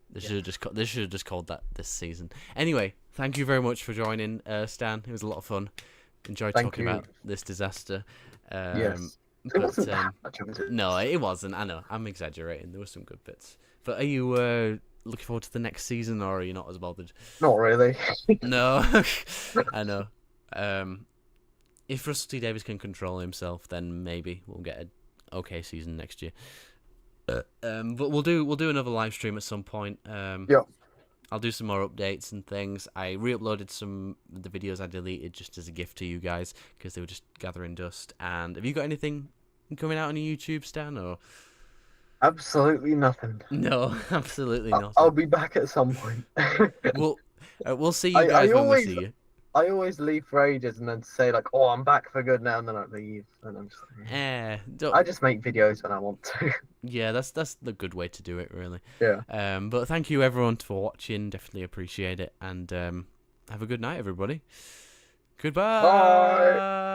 [SPEAKER 1] They should have just called that this season. Anyway, thank you very much for joining, Stan. It was a lot of fun. Enjoyed talking about this disaster.
[SPEAKER 2] Yes. It wasn't that much of it.
[SPEAKER 1] No, it wasn't. I know. I'm exaggerating. There were some good bits. But are you looking forward to the next season, or are you not as bothered?
[SPEAKER 2] Not really.
[SPEAKER 1] No. I know. If Russell T Davies can control himself, then maybe we'll get an okay season next year. But we'll do another live stream at some point.
[SPEAKER 2] Yeah.
[SPEAKER 1] I'll do some more updates and things. I re-uploaded some of the videos I deleted just as a gift to you guys because they were just gathering dust. And have you got anything coming out on your YouTube, Stan? Or
[SPEAKER 2] absolutely nothing.
[SPEAKER 1] No, absolutely nothing.
[SPEAKER 2] I'll be back at some point.
[SPEAKER 1] We'll see you guys when we see you.
[SPEAKER 2] I always leave for ages and then say like, "Oh, I'm back for good now," and then I leave, and I'm just like, I just make videos when I want to.
[SPEAKER 1] Yeah, that's the good way to do it, really.
[SPEAKER 2] Yeah.
[SPEAKER 1] But thank you everyone for watching. Definitely appreciate it, and have a good night, everybody. Goodbye.
[SPEAKER 2] Bye.